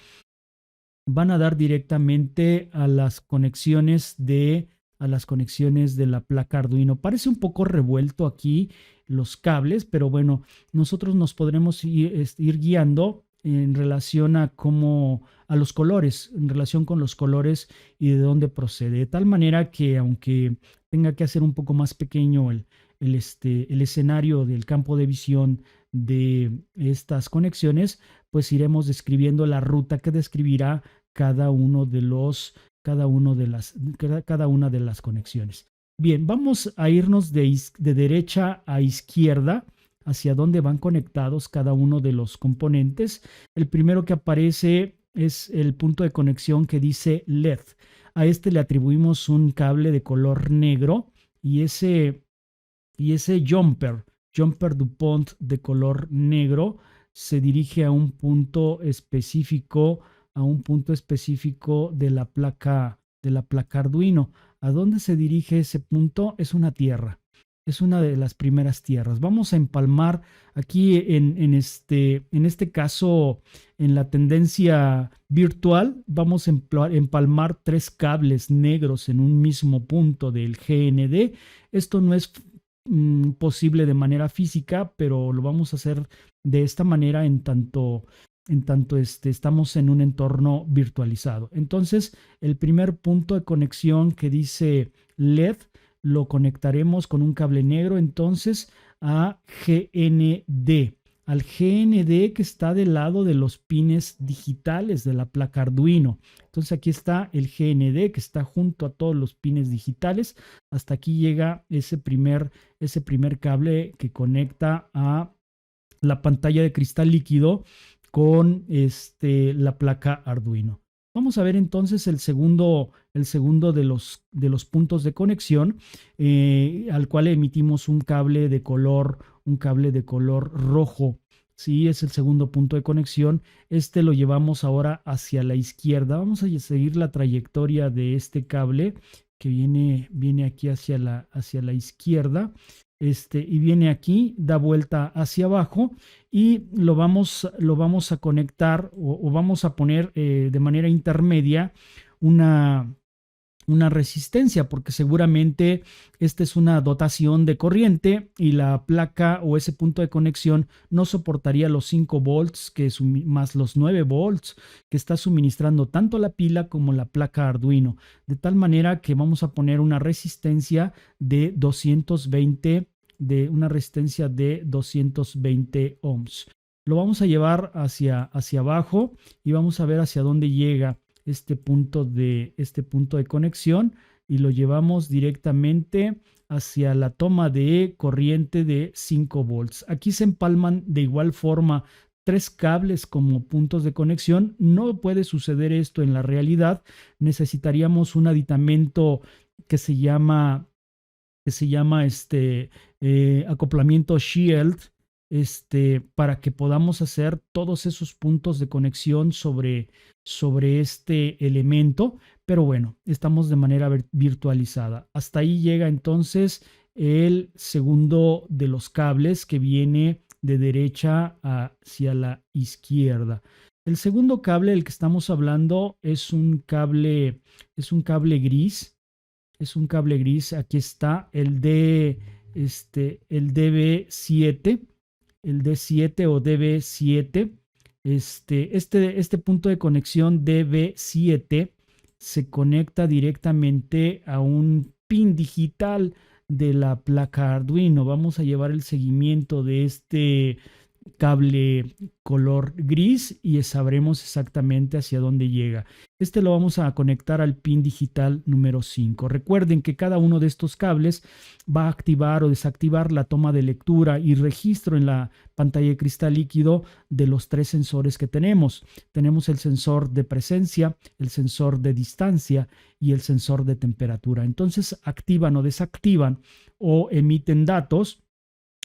[SPEAKER 1] Van a dar directamente a las conexiones de la placa Arduino. Parece un poco revuelto aquí los cables, pero bueno, nosotros nos podremos ir guiando en relación a los colores, en relación con los colores y de dónde procede. De tal manera que aunque tenga que hacer un poco más pequeño el escenario del campo de visión de estas conexiones, pues iremos describiendo la ruta que describirá cada una de las conexiones. Bien, vamos a irnos de derecha a izquierda hacia dónde van conectados cada uno de los componentes. El primero que aparece es el punto de conexión que dice LED. A este le atribuimos un cable de color negro y ese jumper DuPont de color negro se dirige a un punto específico de la placa Arduino. ¿A dónde se dirige ese punto? Es una tierra. Es una de las primeras tierras. Vamos a empalmar aquí en este caso, en la tendencia virtual, vamos a empalmar tres cables negros en un mismo punto del GND. Esto no es posible de manera física, pero lo vamos a hacer de esta manera en tanto estamos en un entorno virtualizado. Entonces, el primer punto de conexión que dice LED lo conectaremos con un cable negro entonces a GND, al GND que está del lado de los pines digitales de la placa Arduino. Entonces aquí está el GND que está junto a todos los pines digitales. Hasta aquí llega ese primer cable que conecta a la pantalla de cristal líquido con la placa Arduino. Vamos a ver entonces el segundo de los puntos de conexión al cual emitimos un cable de color rojo. Sí, es el segundo punto de conexión. Lo llevamos ahora hacia la izquierda. Vamos a seguir la trayectoria de este cable que viene aquí hacia la izquierda. Y viene aquí, da vuelta hacia abajo y lo vamos a conectar o vamos a poner de manera intermedia una una resistencia, porque seguramente esta es una dotación de corriente y la placa o ese punto de conexión no soportaría los 5 volts más los 9 volts que está suministrando tanto la pila como la placa Arduino, de tal manera que vamos a poner una resistencia de 220 ohms. Lo vamos a llevar hacia abajo y vamos a ver hacia dónde llega este punto de conexión, y lo llevamos directamente hacia la toma de corriente de 5 volts. Aquí se empalman de igual forma 3 cables como puntos de conexión. No puede suceder esto en la realidad. Necesitaríamos un aditamento que se llama acoplamiento Shield, para que podamos hacer todos esos puntos de conexión sobre este elemento. Pero bueno, estamos de manera virtualizada. Hasta ahí llega entonces el segundo de los cables, que viene de derecha hacia la izquierda. El segundo cable del que estamos hablando es un cable gris. Es un cable gris. Aquí está el DB7, el D7 o DB7. Este punto de conexión DB7 se conecta directamente a un pin digital de la placa Arduino. Vamos a llevar el seguimiento de este cable color gris y sabremos exactamente hacia dónde llega. Lo vamos a conectar al pin digital número 5. Recuerden que cada uno de estos cables va a activar o desactivar la toma de lectura y registro en la pantalla de cristal líquido de los 3 sensores que tenemos. Tenemos el sensor de presencia, el sensor de distancia y el sensor de temperatura. Entonces activan o desactivan o emiten datos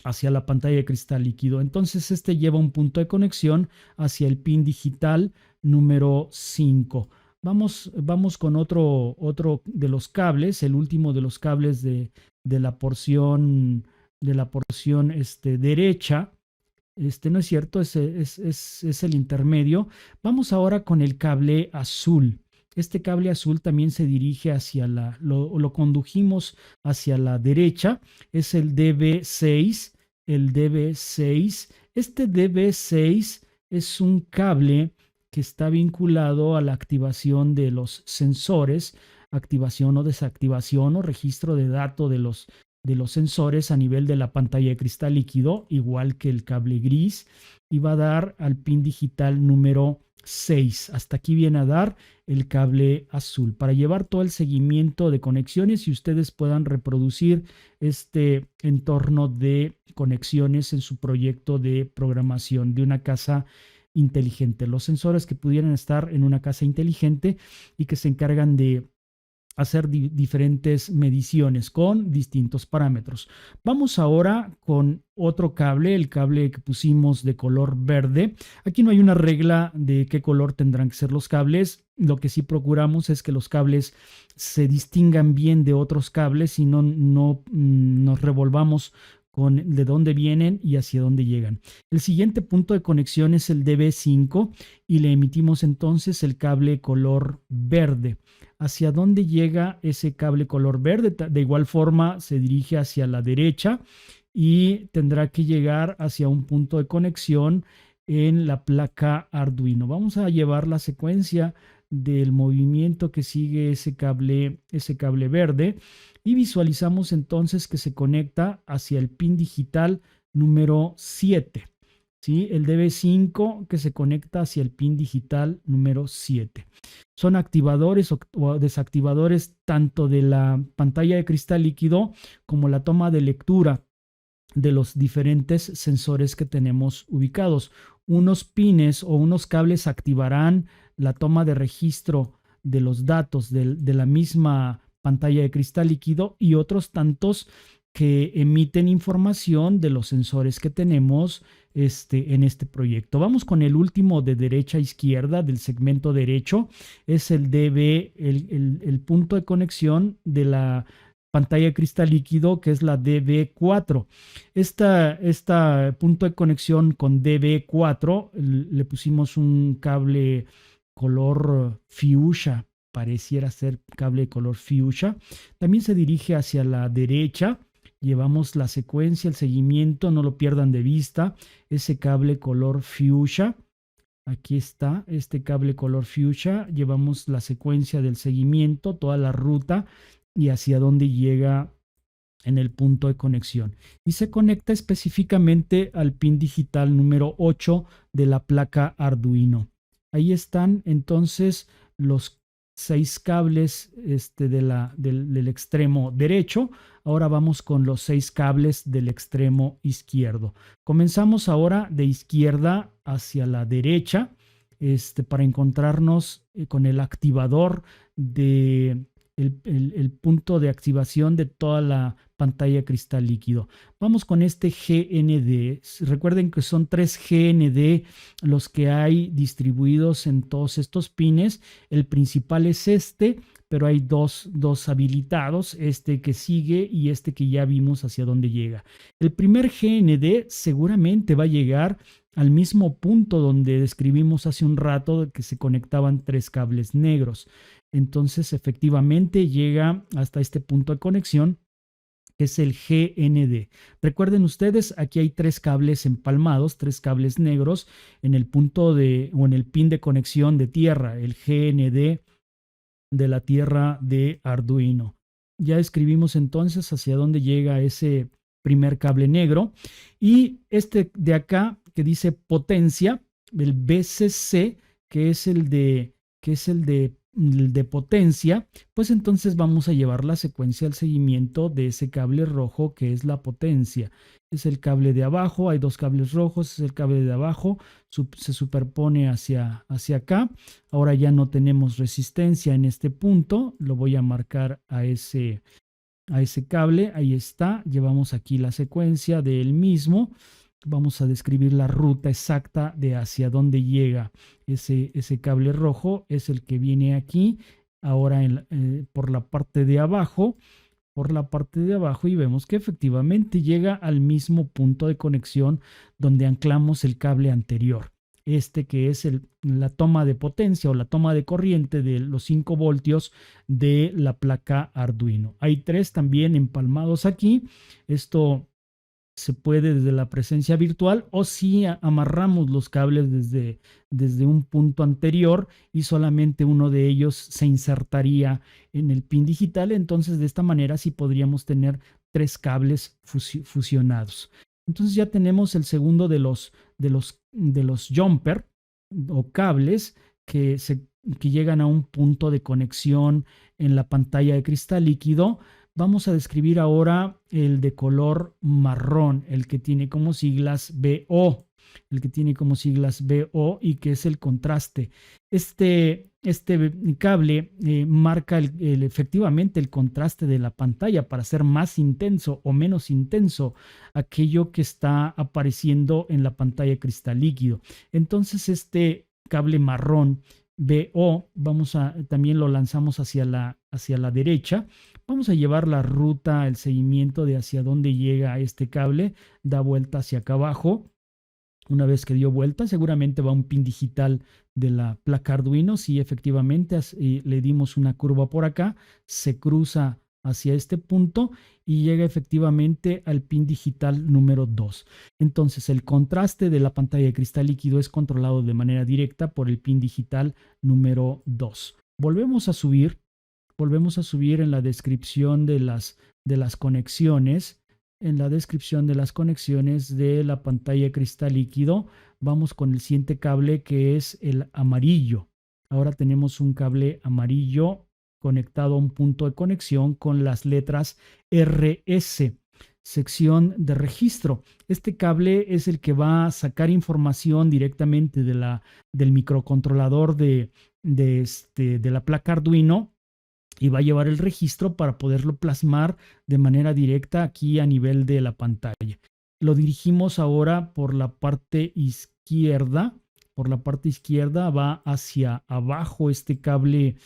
[SPEAKER 1] hacia la pantalla de cristal líquido. Entonces lleva un punto de conexión hacia el pin digital número 5. Vamos con otro de los cables, el último de los cables de la porción derecha. No es cierto, es el intermedio. Vamos ahora con el cable azul. Este cable azul también se dirige lo condujimos hacia la derecha. Es el DB6. El DB6. Este DB6 es un cable que está vinculado a la activación de los sensores, activación o desactivación o registro de datos de los sensores a nivel de la pantalla de cristal líquido, igual que el cable gris, y va a dar al pin digital número 6. Hasta aquí viene a dar el cable azul para llevar todo el seguimiento de conexiones y ustedes puedan reproducir este entorno de conexiones en su proyecto de programación de una casa inteligente. Los sensores que pudieran estar en una casa inteligente y que se encargan de hacer diferentes mediciones con distintos parámetros. Vamos ahora con otro cable, el cable que pusimos de color verde. Aquí no hay una regla de qué color tendrán que ser los cables. Lo que sí procuramos es que los cables se distingan bien de otros cables y no nos revolvamos con de dónde vienen y hacia dónde llegan. El siguiente punto de conexión es el DB5 y le emitimos entonces el cable color verde. ¿Hacia dónde llega ese cable color verde? De igual forma se dirige hacia la derecha y tendrá que llegar hacia un punto de conexión en la placa Arduino. Vamos a llevar la secuencia del movimiento que sigue ese cable verde y visualizamos entonces que se conecta hacia el pin digital número 7. ¿Sí? El DB5 que se conecta hacia el pin digital número 7. Son activadores o desactivadores tanto de la pantalla de cristal líquido como la toma de lectura de los diferentes sensores que tenemos ubicados. Unos pines o unos cables activarán la toma de registro de los datos de la misma pantalla de cristal líquido y otros tantos que emiten información de los sensores que tenemos en este proyecto. Vamos con el último de derecha a izquierda del segmento derecho. Es el DB, el punto de conexión de la pantalla de cristal líquido, que es la DB4. Esta punto de conexión con DB4 le pusimos un cable color fuchsia, pareciera ser cable de color fuchsia. También se dirige hacia la derecha. Llevamos la secuencia, el seguimiento, no lo pierdan de vista. Ese cable color fuchsia. Aquí está este cable color fuchsia. Llevamos la secuencia del seguimiento, toda la ruta y hacia dónde llega en el punto de conexión. Y se conecta específicamente al pin digital número 8 de la placa Arduino. Ahí están entonces los 6 cables del extremo derecho. Ahora vamos con los 6 cables del extremo izquierdo. Comenzamos ahora de izquierda hacia la derecha para encontrarnos con el activador de el punto de activación de toda la pantalla de cristal líquido. Vamos con este GND. Recuerden que son 3 GND los que hay distribuidos en todos estos pines. El principal es este, pero hay dos habilitados, este que sigue y este que ya vimos hacia dónde llega. El primer GND seguramente va a llegar al mismo punto donde describimos hace un rato que se conectaban 3 cables negros. Entonces, efectivamente, llega hasta este punto de conexión, que es el GND. Recuerden ustedes, aquí hay 3 cables empalmados, 3 cables negros en el punto o en el pin de conexión de tierra, el GND de la tierra de Arduino. Ya escribimos entonces hacia dónde llega ese primer cable negro. Y este de acá, que dice potencia, el BCC, que es el de potencia, pues entonces vamos a llevar la secuencia al seguimiento de ese cable rojo que es la potencia. Es el cable de abajo, hay 2 cables rojos, es el cable de abajo, se superpone hacia acá. Ahora ya no tenemos resistencia en este punto, lo voy a marcar a ese cable, ahí está, llevamos aquí la secuencia del mismo. Vamos a describir la ruta exacta de hacia dónde llega ese cable rojo. Es el que viene aquí, ahora por la parte de abajo. Y vemos que efectivamente llega al mismo punto de conexión donde anclamos el cable anterior. Este que es la toma de potencia o la toma de corriente de los 5 voltios de la placa Arduino. Hay 3 también empalmados aquí. Esto se puede desde la presencia virtual o si amarramos los cables desde un punto anterior y solamente uno de ellos se insertaría en el pin digital. Entonces de esta manera sí podríamos tener 3 cables fusionados. Entonces ya tenemos el segundo de los jumper o cables que llegan a un punto de conexión en la pantalla de cristal líquido. Vamos a describir ahora el de color marrón, el que tiene como siglas BO, y que es el contraste. Este cable marca efectivamente el contraste de la pantalla para hacer más intenso o menos intenso aquello que está apareciendo en la pantalla de cristal líquido. Entonces este cable marrón BO, también lo lanzamos hacia la derecha. Vamos a llevar la ruta, el seguimiento de hacia dónde llega este cable, da vuelta hacia acá abajo. Una vez que dio vuelta, seguramente va a un pin digital de la placa Arduino. Si efectivamente le dimos una curva por acá, se cruza hacia este punto y llega efectivamente al pin digital número 2. Entonces el contraste de la pantalla de cristal líquido es controlado de manera directa por el pin digital número 2. Volvemos a subir en la descripción de las conexiones. En la descripción de las conexiones de la pantalla de cristal líquido, vamos con el siguiente cable que es el amarillo. Ahora tenemos un cable amarillo conectado a un punto de conexión con las letras RS, sección de registro. Este cable es el que va a sacar información directamente del microcontrolador de la placa Arduino y va a llevar el registro para poderlo plasmar de manera directa aquí a nivel de la pantalla. Lo dirigimos ahora por la parte izquierda. Por la parte izquierda va hacia abajo este cable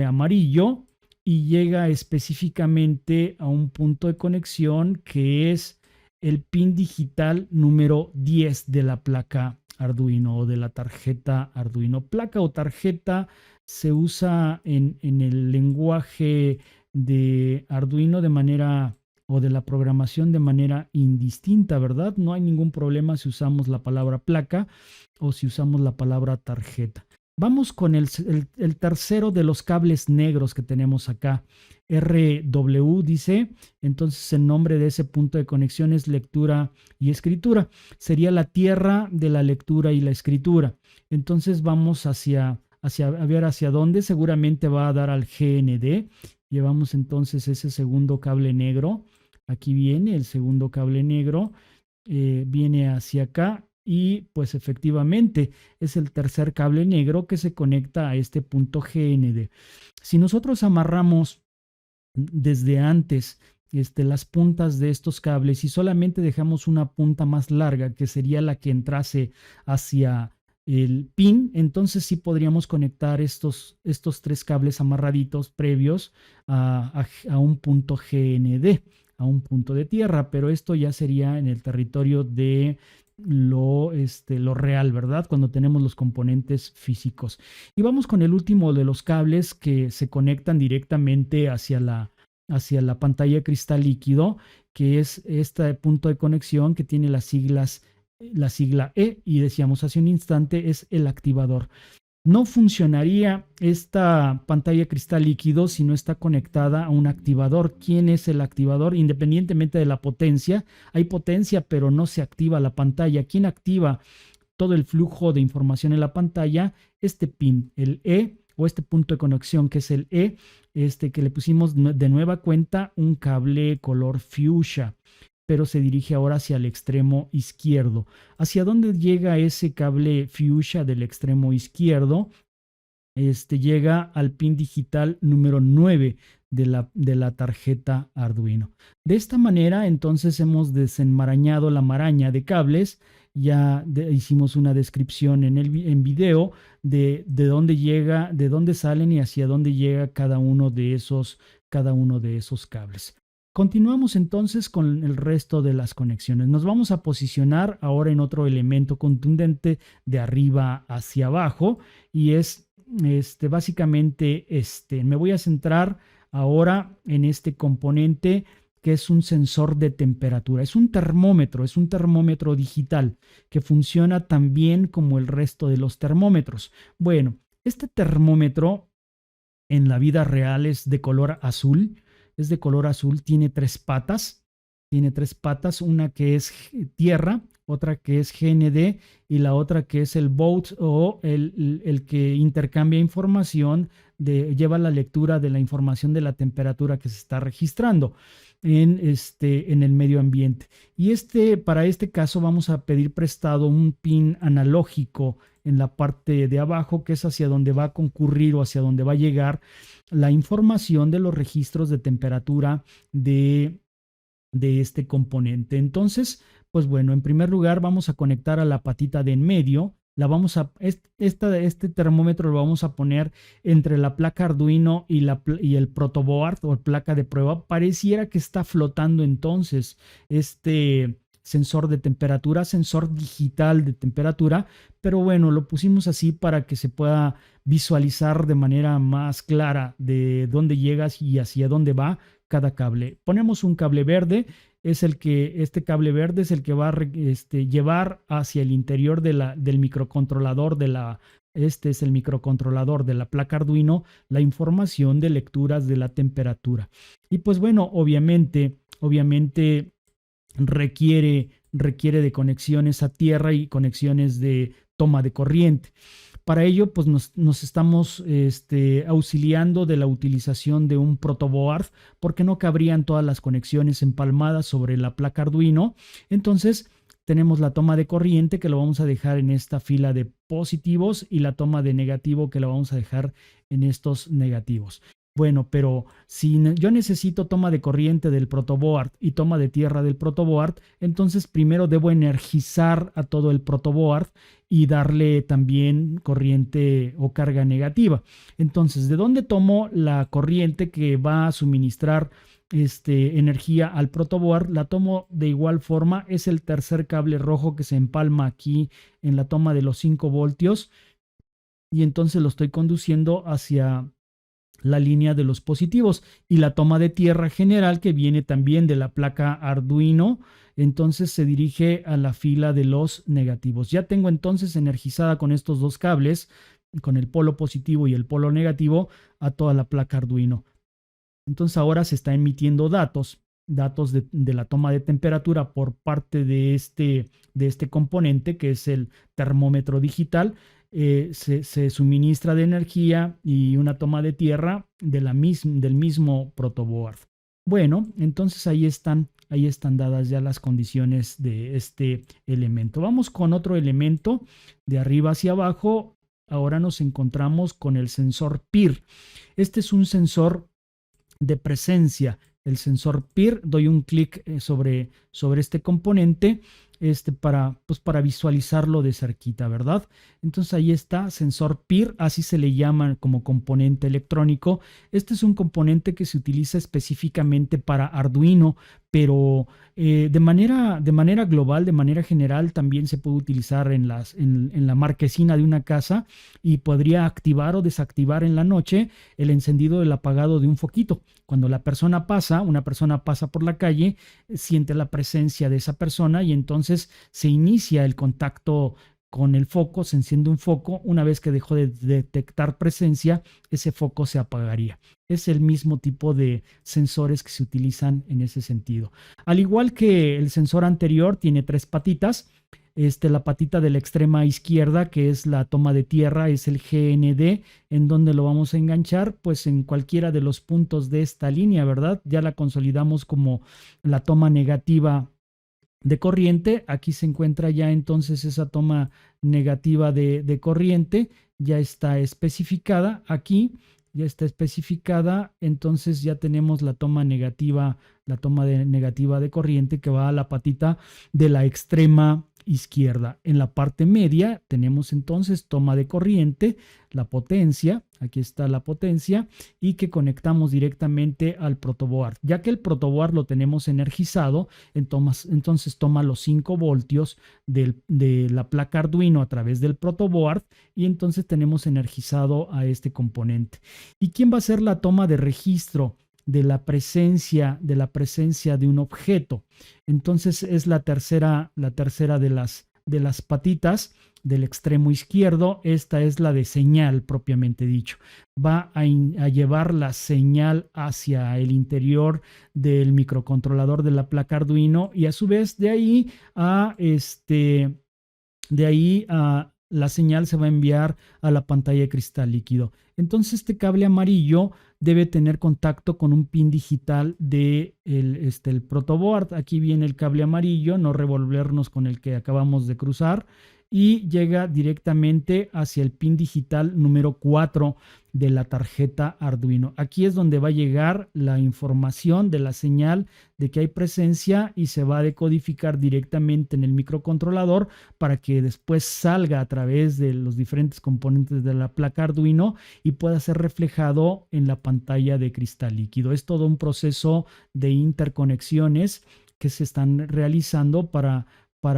[SPEAKER 1] amarillo y llega específicamente a un punto de conexión que es el pin digital número 10 de la placa Arduino o de la tarjeta Arduino. Placa o tarjeta se usa en el lenguaje de Arduino de manera o de la programación de manera indistinta, ¿verdad? No hay ningún problema si usamos la palabra placa o si usamos la palabra tarjeta. Vamos con el tercero de los cables negros que tenemos acá. RW dice, entonces el nombre de ese punto de conexión es lectura y escritura. Sería la tierra de la lectura y la escritura. Entonces vamos a ver hacia dónde. Seguramente va a dar al GND. Llevamos entonces ese segundo cable negro. Aquí viene el segundo cable negro. Viene hacia acá. Y pues efectivamente es el tercer cable negro que se conecta a este punto GND. Si nosotros amarramos desde antes las puntas de estos cables y solamente dejamos una punta más larga, que sería la que entrase hacia el pin, entonces sí podríamos conectar estos tres cables amarraditos previos a un punto GND, a un punto de tierra, pero esto ya sería en el territorio de lo real, ¿verdad? Cuando tenemos los componentes físicos. Y vamos con el último de los cables que se conectan directamente hacia la pantalla de cristal líquido, que es este punto de conexión que tiene la sigla E, y decíamos hace un instante es el activador. No funcionaría esta pantalla de cristal líquido si no está conectada a un activador. ¿Quién es el activador? Independientemente de la potencia, hay potencia, pero no se activa la pantalla. ¿Quién activa todo el flujo de información en la pantalla? Este pin, el E, o este punto de conexión que es el E, que le pusimos de nueva cuenta un cable color fuchsia, pero se dirige ahora hacia el extremo izquierdo. ¿Hacia dónde llega ese cable fuchsia del extremo izquierdo? Llega al pin digital número 9 de la tarjeta Arduino. De esta manera, entonces hemos desenmarañado la maraña de cables. Ya hicimos una descripción en video de dónde llega, de dónde salen y hacia dónde llega cada uno de esos cables. Continuamos entonces con el resto de las conexiones. Nos vamos a posicionar ahora en otro elemento contundente de arriba hacia abajo y es básicamente me voy a centrar ahora en este componente que es un sensor de temperatura. Es un termómetro digital que funciona también como el resto de los termómetros. Bueno, este termómetro en la vida real es de color azul. Tiene tres patas. Una que es tierra, otra que es GND y la otra que es el boat o el que intercambia información, lleva la lectura de la información de la temperatura que se está registrando en el medio ambiente. Y para este caso vamos a pedir prestado un pin analógico en la parte de abajo, que es hacia donde va a concurrir o hacia donde va a llegar la información de los registros de temperatura de este componente. Entonces, pues bueno, en primer lugar vamos a conectar a la patita de en medio. Este termómetro lo vamos a poner entre la placa Arduino y el protoboard o placa de prueba. Pareciera que está flotando entonces este sensor de temperatura, sensor digital de temperatura, pero bueno, lo pusimos así para que se pueda visualizar de manera más clara de dónde llegas y hacia dónde va cada cable. Ponemos un cable verde, este cable verde es el que va a llevar hacia el interior del microcontrolador este es el microcontrolador de la placa Arduino, la información de lecturas de la temperatura. Y pues bueno, obviamente requiere de conexiones a tierra y conexiones de toma de corriente. Para ello, pues nos estamos auxiliando de la utilización de un protoboard porque no cabrían todas las conexiones empalmadas sobre la placa Arduino. Entonces, tenemos la toma de corriente que lo vamos a dejar en esta fila de positivos y la toma de negativo que la vamos a dejar en estos negativos. Bueno, pero si yo necesito toma de corriente del protoboard y toma de tierra del protoboard, entonces primero debo energizar a todo el protoboard y darle también corriente o carga negativa. Entonces, ¿de dónde tomo la corriente que va a suministrar energía al protoboard? La tomo de igual forma, es el tercer cable rojo que se empalma aquí en la toma de los 5 voltios. y entonces lo estoy conduciendo hacia la línea de los positivos, y la toma de tierra general que viene también de la placa Arduino, entonces se dirige a la fila de los negativos. Ya tengo entonces energizada con estos dos cables, con el polo positivo y el polo negativo, a toda la placa Arduino. Entonces ahora se está emitiendo datos de la toma de temperatura por parte de este componente que es el termómetro digital. Se suministra de energía y una toma de tierra del mismo protoboard. Bueno, entonces ahí están dadas ya las condiciones de este elemento. Vamos con otro elemento de arriba hacia abajo. Ahora nos encontramos con el sensor PIR. Este es un sensor de presencia. El sensor PIR, doy un clic sobre este componente para visualizarlo de cerquita, ¿verdad? Entonces ahí está, sensor PIR, así se le llama como componente electrónico. Este es un componente que se utiliza específicamente para Arduino, pero de manera global, de manera general, también se puede utilizar en la marquesina de una casa, y podría activar o desactivar en la noche el encendido del apagado de un foquito. Cuando una persona pasa por la calle, siente la presencia de esa persona y entonces se inicia el contacto con el foco, se enciende un foco. Una vez que dejó de detectar presencia, ese foco se apagaría. Es el mismo tipo de sensores que se utilizan en ese sentido. Al igual que el sensor anterior, tiene tres patitas. La patita de la extrema izquierda, que es la toma de tierra, es el GND. ¿En donde lo vamos a enganchar? Pues en cualquiera de los puntos de esta línea, ¿verdad? Ya la consolidamos como la toma negativa de corriente. Aquí se encuentra ya entonces esa toma negativa de corriente, ya está especificada aquí. Ya está especificada, entonces ya tenemos la toma negativa, negativa de corriente que va a la patita de la extrema izquierda. En la parte media tenemos entonces toma de corriente, la potencia, aquí está la potencia, y que conectamos directamente al protoboard. Ya que el protoboard lo tenemos energizado, entonces toma los 5 voltios de la placa Arduino a través del protoboard, y entonces tenemos energizado a este componente. ¿Y quién va a hacer la toma de registro de la presencia de un objeto? Entonces es la tercera de las patitas del extremo izquierdo. Esta es la de señal propiamente dicho. Va a llevar la señal hacia el interior del microcontrolador de la placa Arduino, y a su vez de ahí a la señal se va a enviar a la pantalla de cristal líquido. Entonces este cable amarillo debe tener contacto con un pin digital de el protoboard. Aquí viene el cable amarillo, no revolvernos con el que acabamos de cruzar, y llega directamente hacia el pin digital número 4 de la tarjeta Arduino. Aquí es donde va a llegar la información de la señal de que hay presencia, y se va a decodificar directamente en el microcontrolador para que después salga a través de los diferentes componentes de la placa Arduino y pueda ser reflejado en la pantalla de cristal líquido. Es todo un proceso de interconexiones que se están realizando para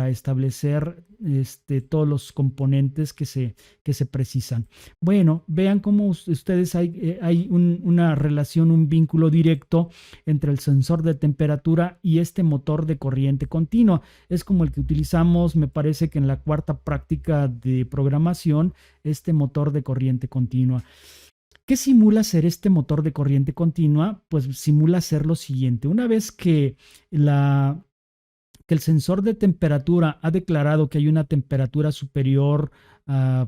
[SPEAKER 1] establecer todos los componentes que se precisan. Bueno, vean cómo ustedes hay una relación, un vínculo directo entre el sensor de temperatura y este motor de corriente continua. Es como el que utilizamos, me parece que en la cuarta práctica de programación, este motor de corriente continua. ¿Qué simula ser este motor de corriente continua? Pues simula ser lo siguiente. Una vez que el sensor de temperatura ha declarado que hay una temperatura superior a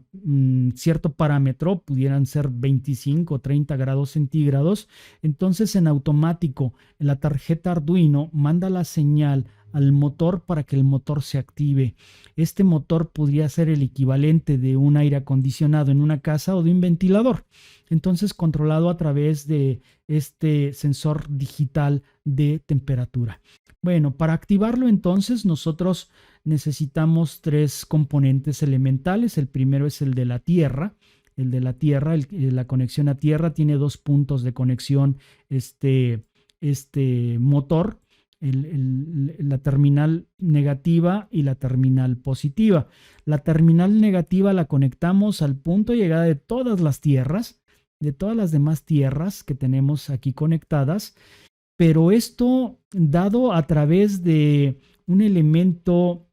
[SPEAKER 1] cierto parámetro, pudieran ser 25 o 30 grados centígrados, entonces en automático la tarjeta Arduino manda la señal al motor para que el motor se active. Este motor podría ser el equivalente de un aire acondicionado en una casa o de un ventilador, entonces controlado a través de este sensor digital de temperatura. Bueno, para activarlo entonces nosotros necesitamos tres componentes elementales. El primero es el de la tierra. La conexión a tierra tiene dos puntos de conexión este motor. la terminal negativa y la terminal positiva. La terminal negativa la conectamos al punto de llegada de todas las tierras, de todas las demás tierras que tenemos aquí conectadas, pero esto dado a través de un elemento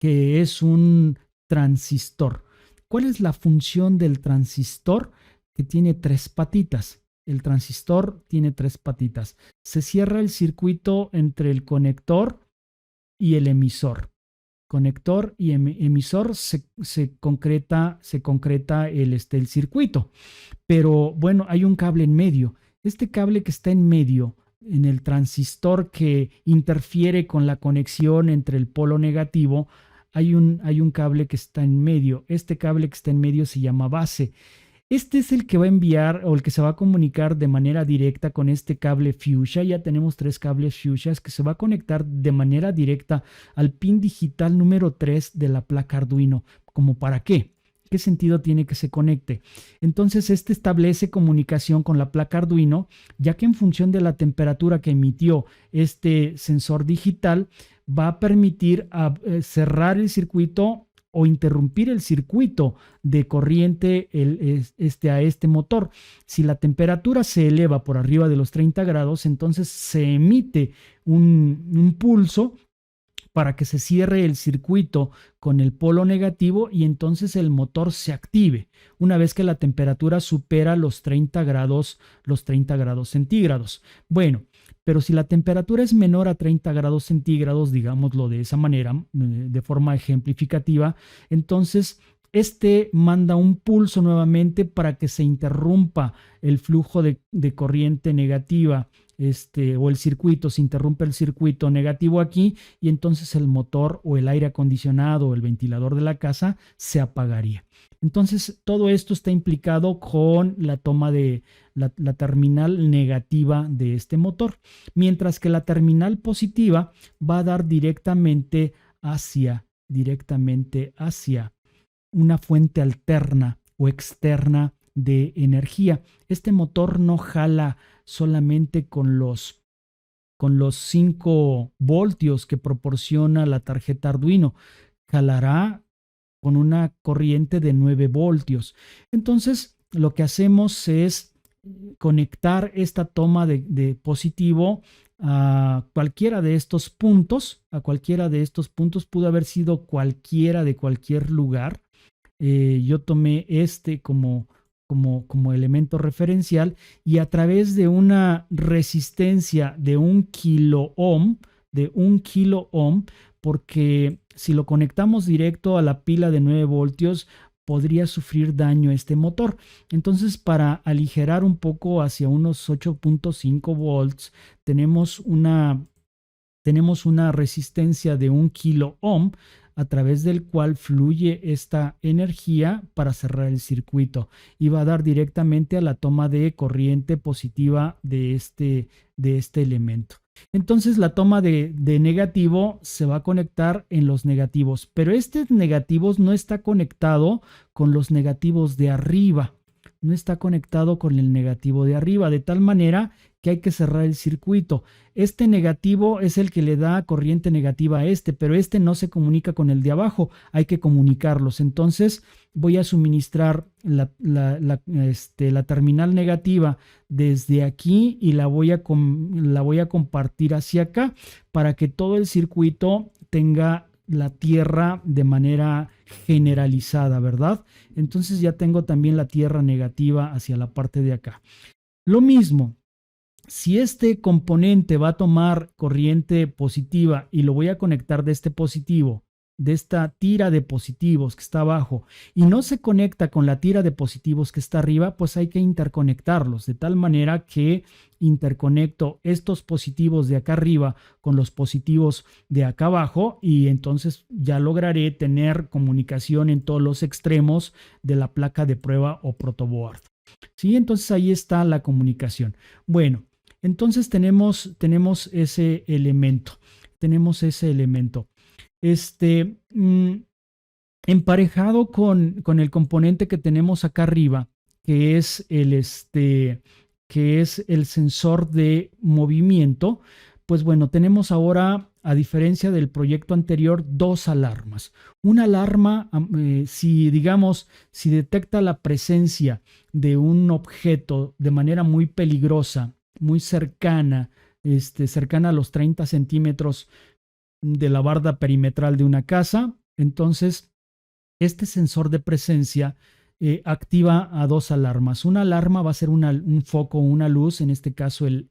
[SPEAKER 1] que es un transistor. ¿Cuál es la función del transistor? Que tiene tres patitas. El transistor tiene tres patitas. Se cierra el circuito entre el conector y el emisor. Conector y emisor se concreta el circuito. Pero bueno, hay un cable en medio. Este cable que está en medio, en el transistor que interfiere con la conexión entre el polo negativo, hay un cable que está en medio. Este cable que está en medio se llama base. Este es el que va a enviar o el que se va a comunicar de manera directa con este cable fuchsia. Ya tenemos tres cables fuchsias que se va a conectar de manera directa al pin digital número 3 de la placa Arduino. ¿Cómo para qué? ¿Qué sentido tiene que se conecte? Entonces, este establece comunicación con la placa Arduino, ya que en función de la temperatura que emitió este sensor digital, va a permitir cerrar el circuito o interrumpir el circuito de corriente a este motor. Si la temperatura se eleva por arriba de los 30 grados, entonces se emite un pulso para que se cierre el circuito con el polo negativo y entonces el motor se active una vez que la temperatura supera los 30 grados centígrados. Bueno, pero si la temperatura es menor a 30 grados centígrados, digámoslo de esa manera, de forma ejemplificativa, entonces este manda un pulso nuevamente para que se interrumpa el flujo de corriente negativa, o el circuito, se interrumpe el circuito negativo aquí y entonces el motor o el aire acondicionado o el ventilador de la casa se apagaría. Entonces todo esto está implicado con la toma de la terminal negativa de este motor, mientras que la terminal positiva va a dar directamente hacia una fuente alterna o externa de energía. Este motor no jala solamente con los 5 voltios que proporciona la tarjeta Arduino, jalará con una corriente de 9 voltios. Entonces, lo que hacemos es conectar esta toma de positivo a cualquiera de estos puntos. Pudo haber sido cualquiera de cualquier lugar. Yo tomé este como elemento referencial y a través de una resistencia de 1 kilo ohm, porque si lo conectamos directo a la pila de 9 voltios, podría sufrir daño este motor. Entonces, para aligerar un poco hacia unos 8.5 volts, tenemos una resistencia de 1 kilo ohm a través del cual fluye esta energía para cerrar el circuito y va a dar directamente a la toma de corriente positiva de este elemento. Entonces la toma de negativo se va a conectar en los negativos, pero este negativos no está conectado con los negativos de arriba, no está conectado con el negativo de arriba, de tal manera que hay que cerrar el circuito. Este negativo es el que le da corriente negativa a pero este no se comunica con el de abajo, hay que comunicarlos. Entonces voy a suministrar la terminal negativa desde aquí y la voy a compartir hacia acá para que todo el circuito tenga la tierra de manera generalizada, ¿verdad? Entonces ya tengo también la tierra negativa hacia la parte de acá. Lo mismo, si este componente va a tomar corriente positiva y lo voy a conectar de este positivo, de esta tira de positivos que está abajo, y no se conecta con la tira de positivos que está arriba, pues hay que interconectarlos, de tal manera que interconecto estos positivos de acá arriba con los positivos de acá abajo y entonces ya lograré tener comunicación en todos los extremos de la placa de prueba o protoboard. ¿Sí? Entonces ahí está la comunicación. Bueno, entonces tenemos ese elemento. Emparejado con el componente que tenemos acá arriba, que es el sensor de movimiento, pues bueno, tenemos ahora, a diferencia del proyecto anterior, dos alarmas. Una alarma, si digamos, si detecta la presencia de un objeto de manera muy peligrosa, muy cercana, cercana a los 30 centímetros de la barda perimetral de una casa, entonces este sensor de presencia activa a dos alarmas. Una alarma va a ser un foco o una luz, en este caso el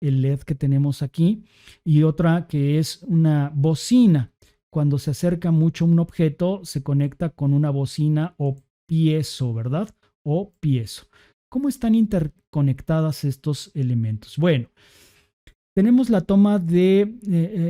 [SPEAKER 1] LED que tenemos aquí, y otra que es una bocina. Cuando se acerca mucho un objeto, se conecta con una bocina o piezo, ¿verdad? O piezo. ¿Cómo están interconectadas estos elementos? Bueno, tenemos la toma de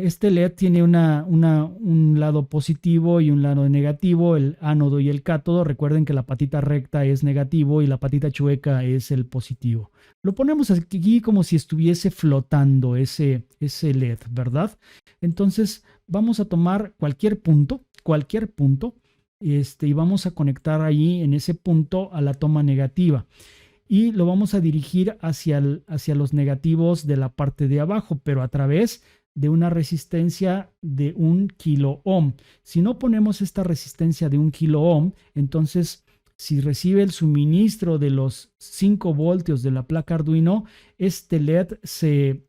[SPEAKER 1] este LED tiene un lado positivo y un lado negativo, el ánodo y el cátodo. Recuerden que la patita recta es negativo y la patita chueca es el positivo. Lo ponemos aquí como si estuviese flotando ese LED, ¿verdad? Entonces vamos a tomar cualquier punto, y vamos a conectar ahí en ese punto a la toma negativa. Y lo vamos a dirigir hacia los negativos de la parte de abajo, pero a través de una resistencia de 1 kilo ohm. Si no ponemos esta resistencia de 1 kilo ohm, entonces si recibe el suministro de los 5 voltios de la placa Arduino, este LED se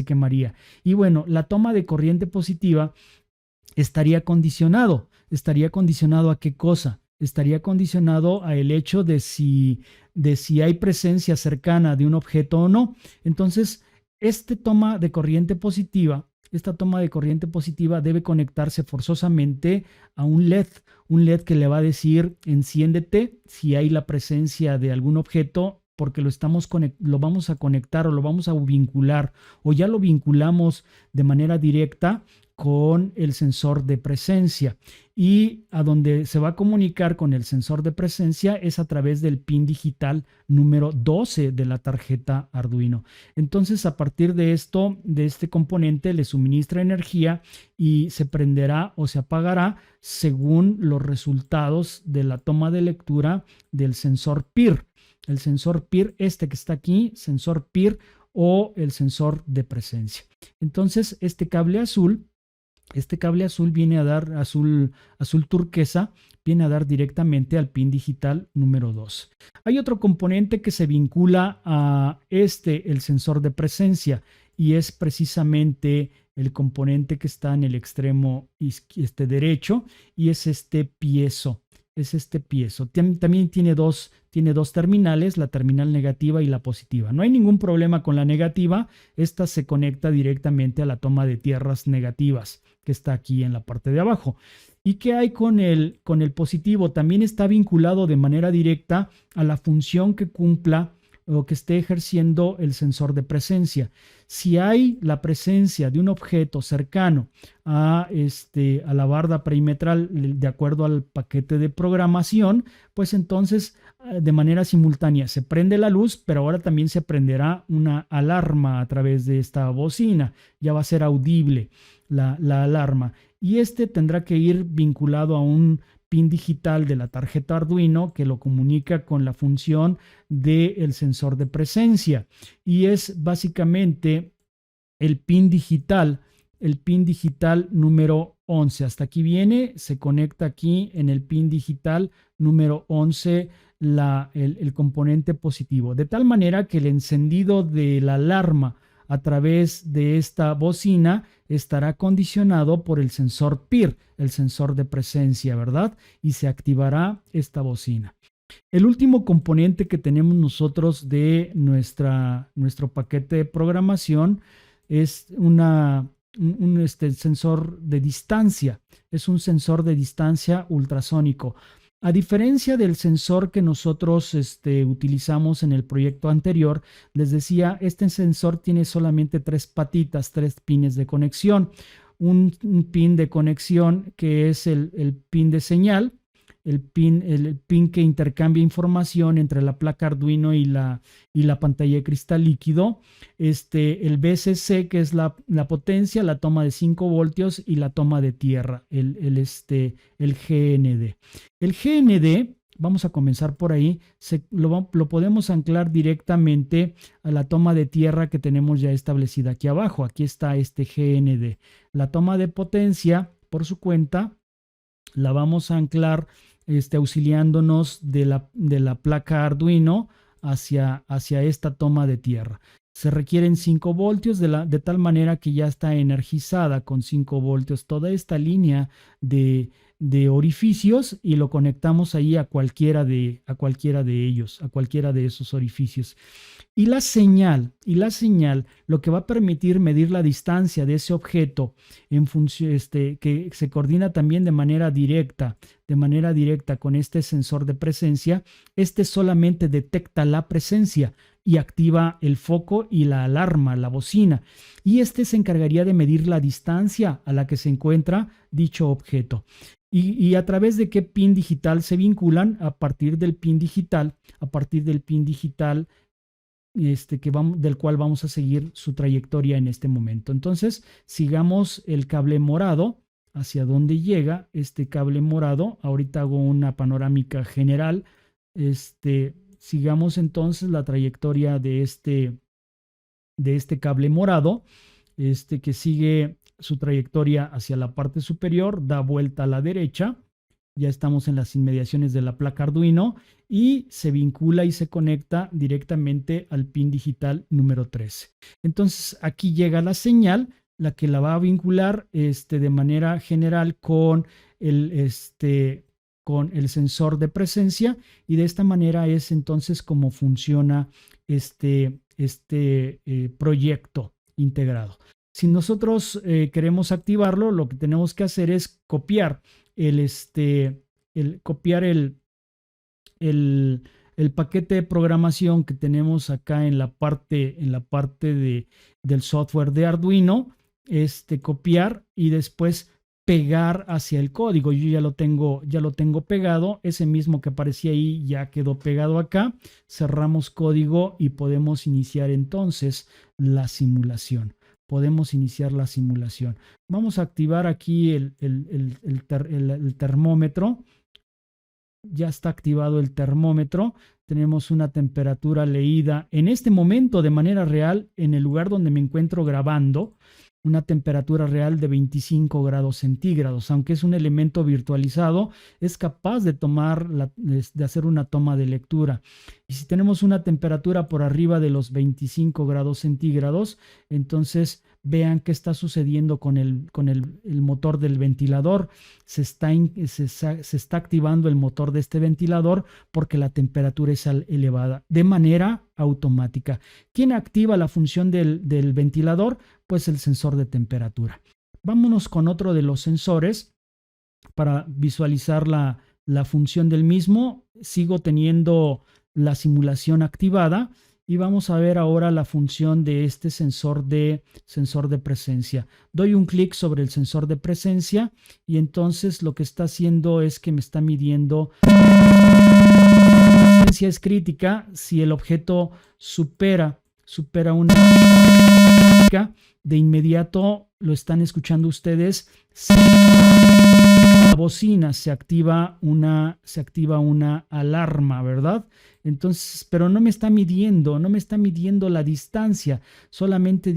[SPEAKER 1] quemaría. Y bueno, la toma de corriente positiva estaría condicionado. ¿Estaría condicionado a qué cosa? Estaría condicionado a el hecho de si hay presencia cercana de un objeto o no. Entonces, esta toma de corriente positiva debe conectarse forzosamente a un LED que le va a decir enciéndete si hay la presencia de algún objeto, porque lo vamos a conectar o lo vamos a vincular o ya lo vinculamos de manera directa con el sensor de presencia, y a donde se va a comunicar con el sensor de presencia es a través del pin digital número 12 de la tarjeta Arduino. Entonces, a partir de este componente le suministra energía y se prenderá o se apagará según los resultados de la toma de lectura del sensor PIR. El sensor PIR, que está aquí, sensor PIR o el sensor de presencia. Entonces, este cable azul viene a dar, azul turquesa, viene a dar directamente al pin digital número 2. Hay otro componente que se vincula a el sensor de presencia, y es precisamente el componente que está en el extremo derecho, y es este piezo. También tiene dos terminales, la terminal negativa y la positiva. No hay ningún problema con la negativa. Esta se conecta directamente a la toma de tierras negativas que está aquí en la parte de abajo. ¿Y qué hay con el positivo? También está vinculado de manera directa a la función que cumpla o que esté ejerciendo el sensor de presencia. Si hay la presencia de un objeto cercano a la barda perimetral de acuerdo al paquete de programación, pues entonces de manera simultánea se prende la luz, pero ahora también se prenderá una alarma a través de esta bocina. Ya va a ser audible la alarma, y tendrá que ir vinculado a un pin digital de la tarjeta Arduino que lo comunica con la función del sensor de presencia, y es básicamente el pin digital número 11. Hasta aquí viene, se conecta aquí en el pin digital número 11 el componente positivo, de tal manera que el encendido de la alarma a través de esta bocina estará condicionado por el sensor PIR, el sensor de presencia, ¿verdad? Y se activará esta bocina. El último componente que tenemos nosotros de nuestro paquete de programación es un sensor de distancia. Es un sensor de distancia ultrasónico. A diferencia del sensor que nosotros utilizamos en el proyecto anterior, les decía, este sensor tiene solamente 3 patitas, 3 pines de conexión. Un pin de conexión que es el pin de señal, el pin que intercambia información entre la placa Arduino y la pantalla de cristal líquido, el VCC, que es la potencia, la toma de 5 voltios y la toma de tierra, el GND. El GND Vamos a comenzar por ahí. Lo podemos anclar directamente a la toma de tierra que tenemos ya establecida aquí abajo. Aquí está este GND. La toma de potencia, por su cuenta, la vamos a anclar auxiliándonos de la placa Arduino hacia esta toma de tierra. Se requieren 5 voltios de tal manera que ya está energizada con 5 voltios toda esta línea de orificios y lo conectamos ahí a cualquiera de ellos, a cualquiera de esos orificios. Y la señal, lo que va a permitir medir la distancia de ese objeto en función, que se coordina también de manera directa con este sensor de presencia, solamente detecta la presencia y activa el foco y la alarma, la bocina. Y se encargaría de medir la distancia a la que se encuentra dicho objeto. Y a través de qué pin digital se vinculan a partir del pin digital, del cual vamos a seguir su trayectoria en este momento. Entonces, sigamos el cable morado hacia dónde llega este cable morado. Ahorita hago una panorámica general. Sigamos entonces la trayectoria de este cable morado, que sigue su trayectoria hacia la parte superior, da vuelta a la derecha. Ya estamos en las inmediaciones de la placa Arduino y se vincula y se conecta directamente al pin digital número 13. Entonces aquí llega la señal, la que la va a vincular de manera general con el sensor de presencia, y de esta manera es entonces como funciona proyecto integrado. Si nosotros queremos activarlo, lo que tenemos que hacer es copiar copiar el paquete de programación que tenemos acá en la parte del software de Arduino, copiar y después pegar hacia el código. Yo ya lo tengo pegado, ese mismo que aparecía ahí ya quedó pegado acá. Cerramos código y podemos iniciar entonces la simulación. Vamos a activar aquí el termómetro. Ya está activado el termómetro. Tenemos una temperatura leída en este momento de manera real en el lugar donde me encuentro grabando. Una temperatura real de 25 grados centígrados. Aunque es un elemento virtualizado, es capaz de hacer una toma de lectura. Y si tenemos una temperatura por arriba de los 25 grados centígrados, entonces vean qué está sucediendo con el motor del ventilador. Se está activando el motor de este ventilador porque la temperatura es elevada de manera automática. ¿Quién activa la función del ventilador? Pues el sensor de temperatura. Vámonos con otro de los sensores para visualizar la función del mismo. Sigo teniendo la simulación activada y vamos a ver ahora la función de este sensor de presencia. Doy un clic sobre el sensor de presencia y entonces lo que está haciendo es que me está midiendo. La presencia es crítica si el objeto supera una de inmediato, lo están escuchando ustedes, la bocina se activa una alarma, ¿verdad? Entonces, pero no me está midiendo la distancia, solamente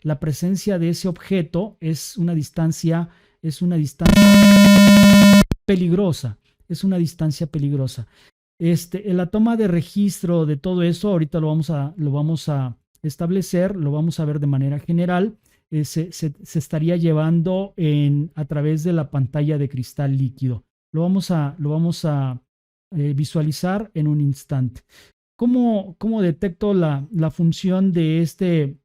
[SPEAKER 1] la presencia de ese objeto es una distancia peligrosa, En la toma de registro de todo eso, ahorita lo vamos a establecer, lo vamos a ver de manera general. Se estaría llevando a través de la pantalla de cristal líquido. Lo vamos a visualizar en un instante. ¿Cómo detecto la función de este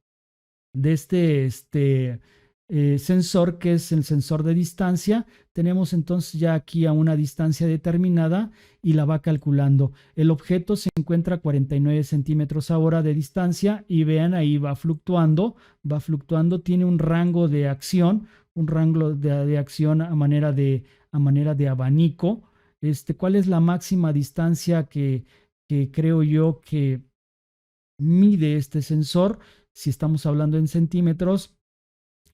[SPEAKER 1] sensor, que es el sensor de distancia? Tenemos entonces ya aquí a una distancia determinada y la va calculando. El objeto se encuentra a 49 centímetros ahora de distancia y vean ahí va fluctuando, tiene un rango de acción, a manera de abanico. ¿Cuál es la máxima distancia que creo yo que mide este sensor? Si estamos hablando en centímetros,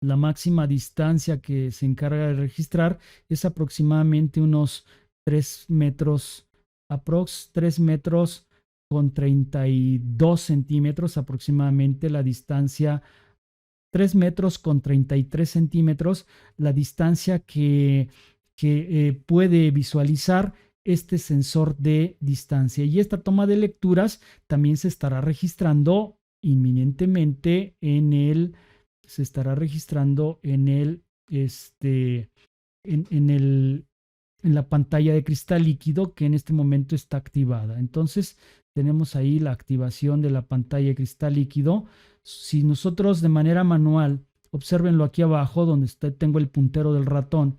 [SPEAKER 1] la máxima distancia que se encarga de registrar es aproximadamente unos 3 metros, aprox 3 metros con 32 centímetros aproximadamente la distancia, 3 metros con 33 centímetros, la distancia que puede visualizar este sensor de distancia. Y esta toma de lecturas también se estará registrando inminentemente se estará registrando en la pantalla de cristal líquido que en este momento está activada. Entonces tenemos ahí la activación de la pantalla de cristal líquido. Si nosotros de manera manual, obsérvenlo aquí abajo donde tengo el puntero del ratón,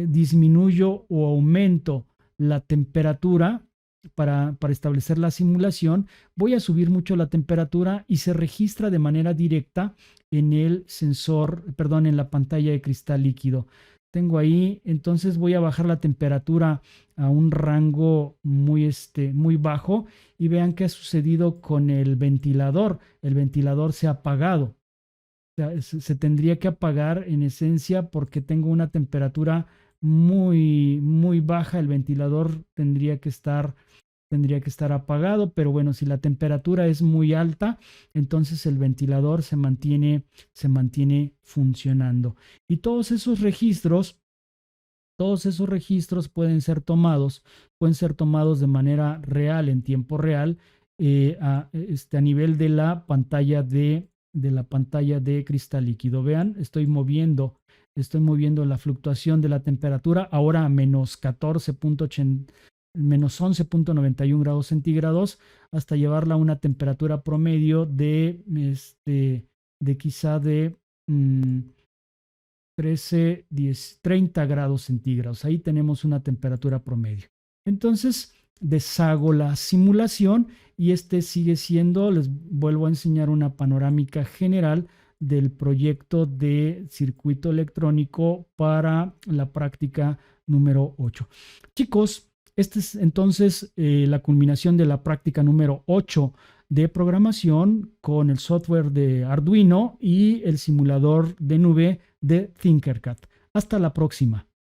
[SPEAKER 1] disminuyo o aumento la temperatura para establecer la simulación, voy a subir mucho la temperatura y se registra de manera directa en el sensor, perdón, en la pantalla de cristal líquido. Tengo ahí, entonces voy a bajar la temperatura a un rango muy bajo y vean qué ha sucedido con el ventilador. El ventilador se ha apagado. O sea, se tendría que apagar en esencia porque tengo una temperatura muy baja. El ventilador tendría que estar apagado, pero bueno, si la temperatura es muy alta, entonces el ventilador se mantiene funcionando. Y todos esos registros pueden ser tomados de manera real, en tiempo real, a nivel de la pantalla de cristal líquido. Vean, estoy moviendo la fluctuación de la temperatura ahora a menos 11.91 grados centígrados hasta llevarla a una temperatura promedio de quizá de 13, 10, 30 grados centígrados. Ahí tenemos una temperatura promedio. Entonces deshago la simulación y sigue siendo, les vuelvo a enseñar una panorámica general del proyecto de circuito electrónico para la práctica número 8. Chicos, esta es entonces la culminación de la práctica número 8 de programación con el software de Arduino y el simulador de nube de Tinkercad. Hasta la próxima.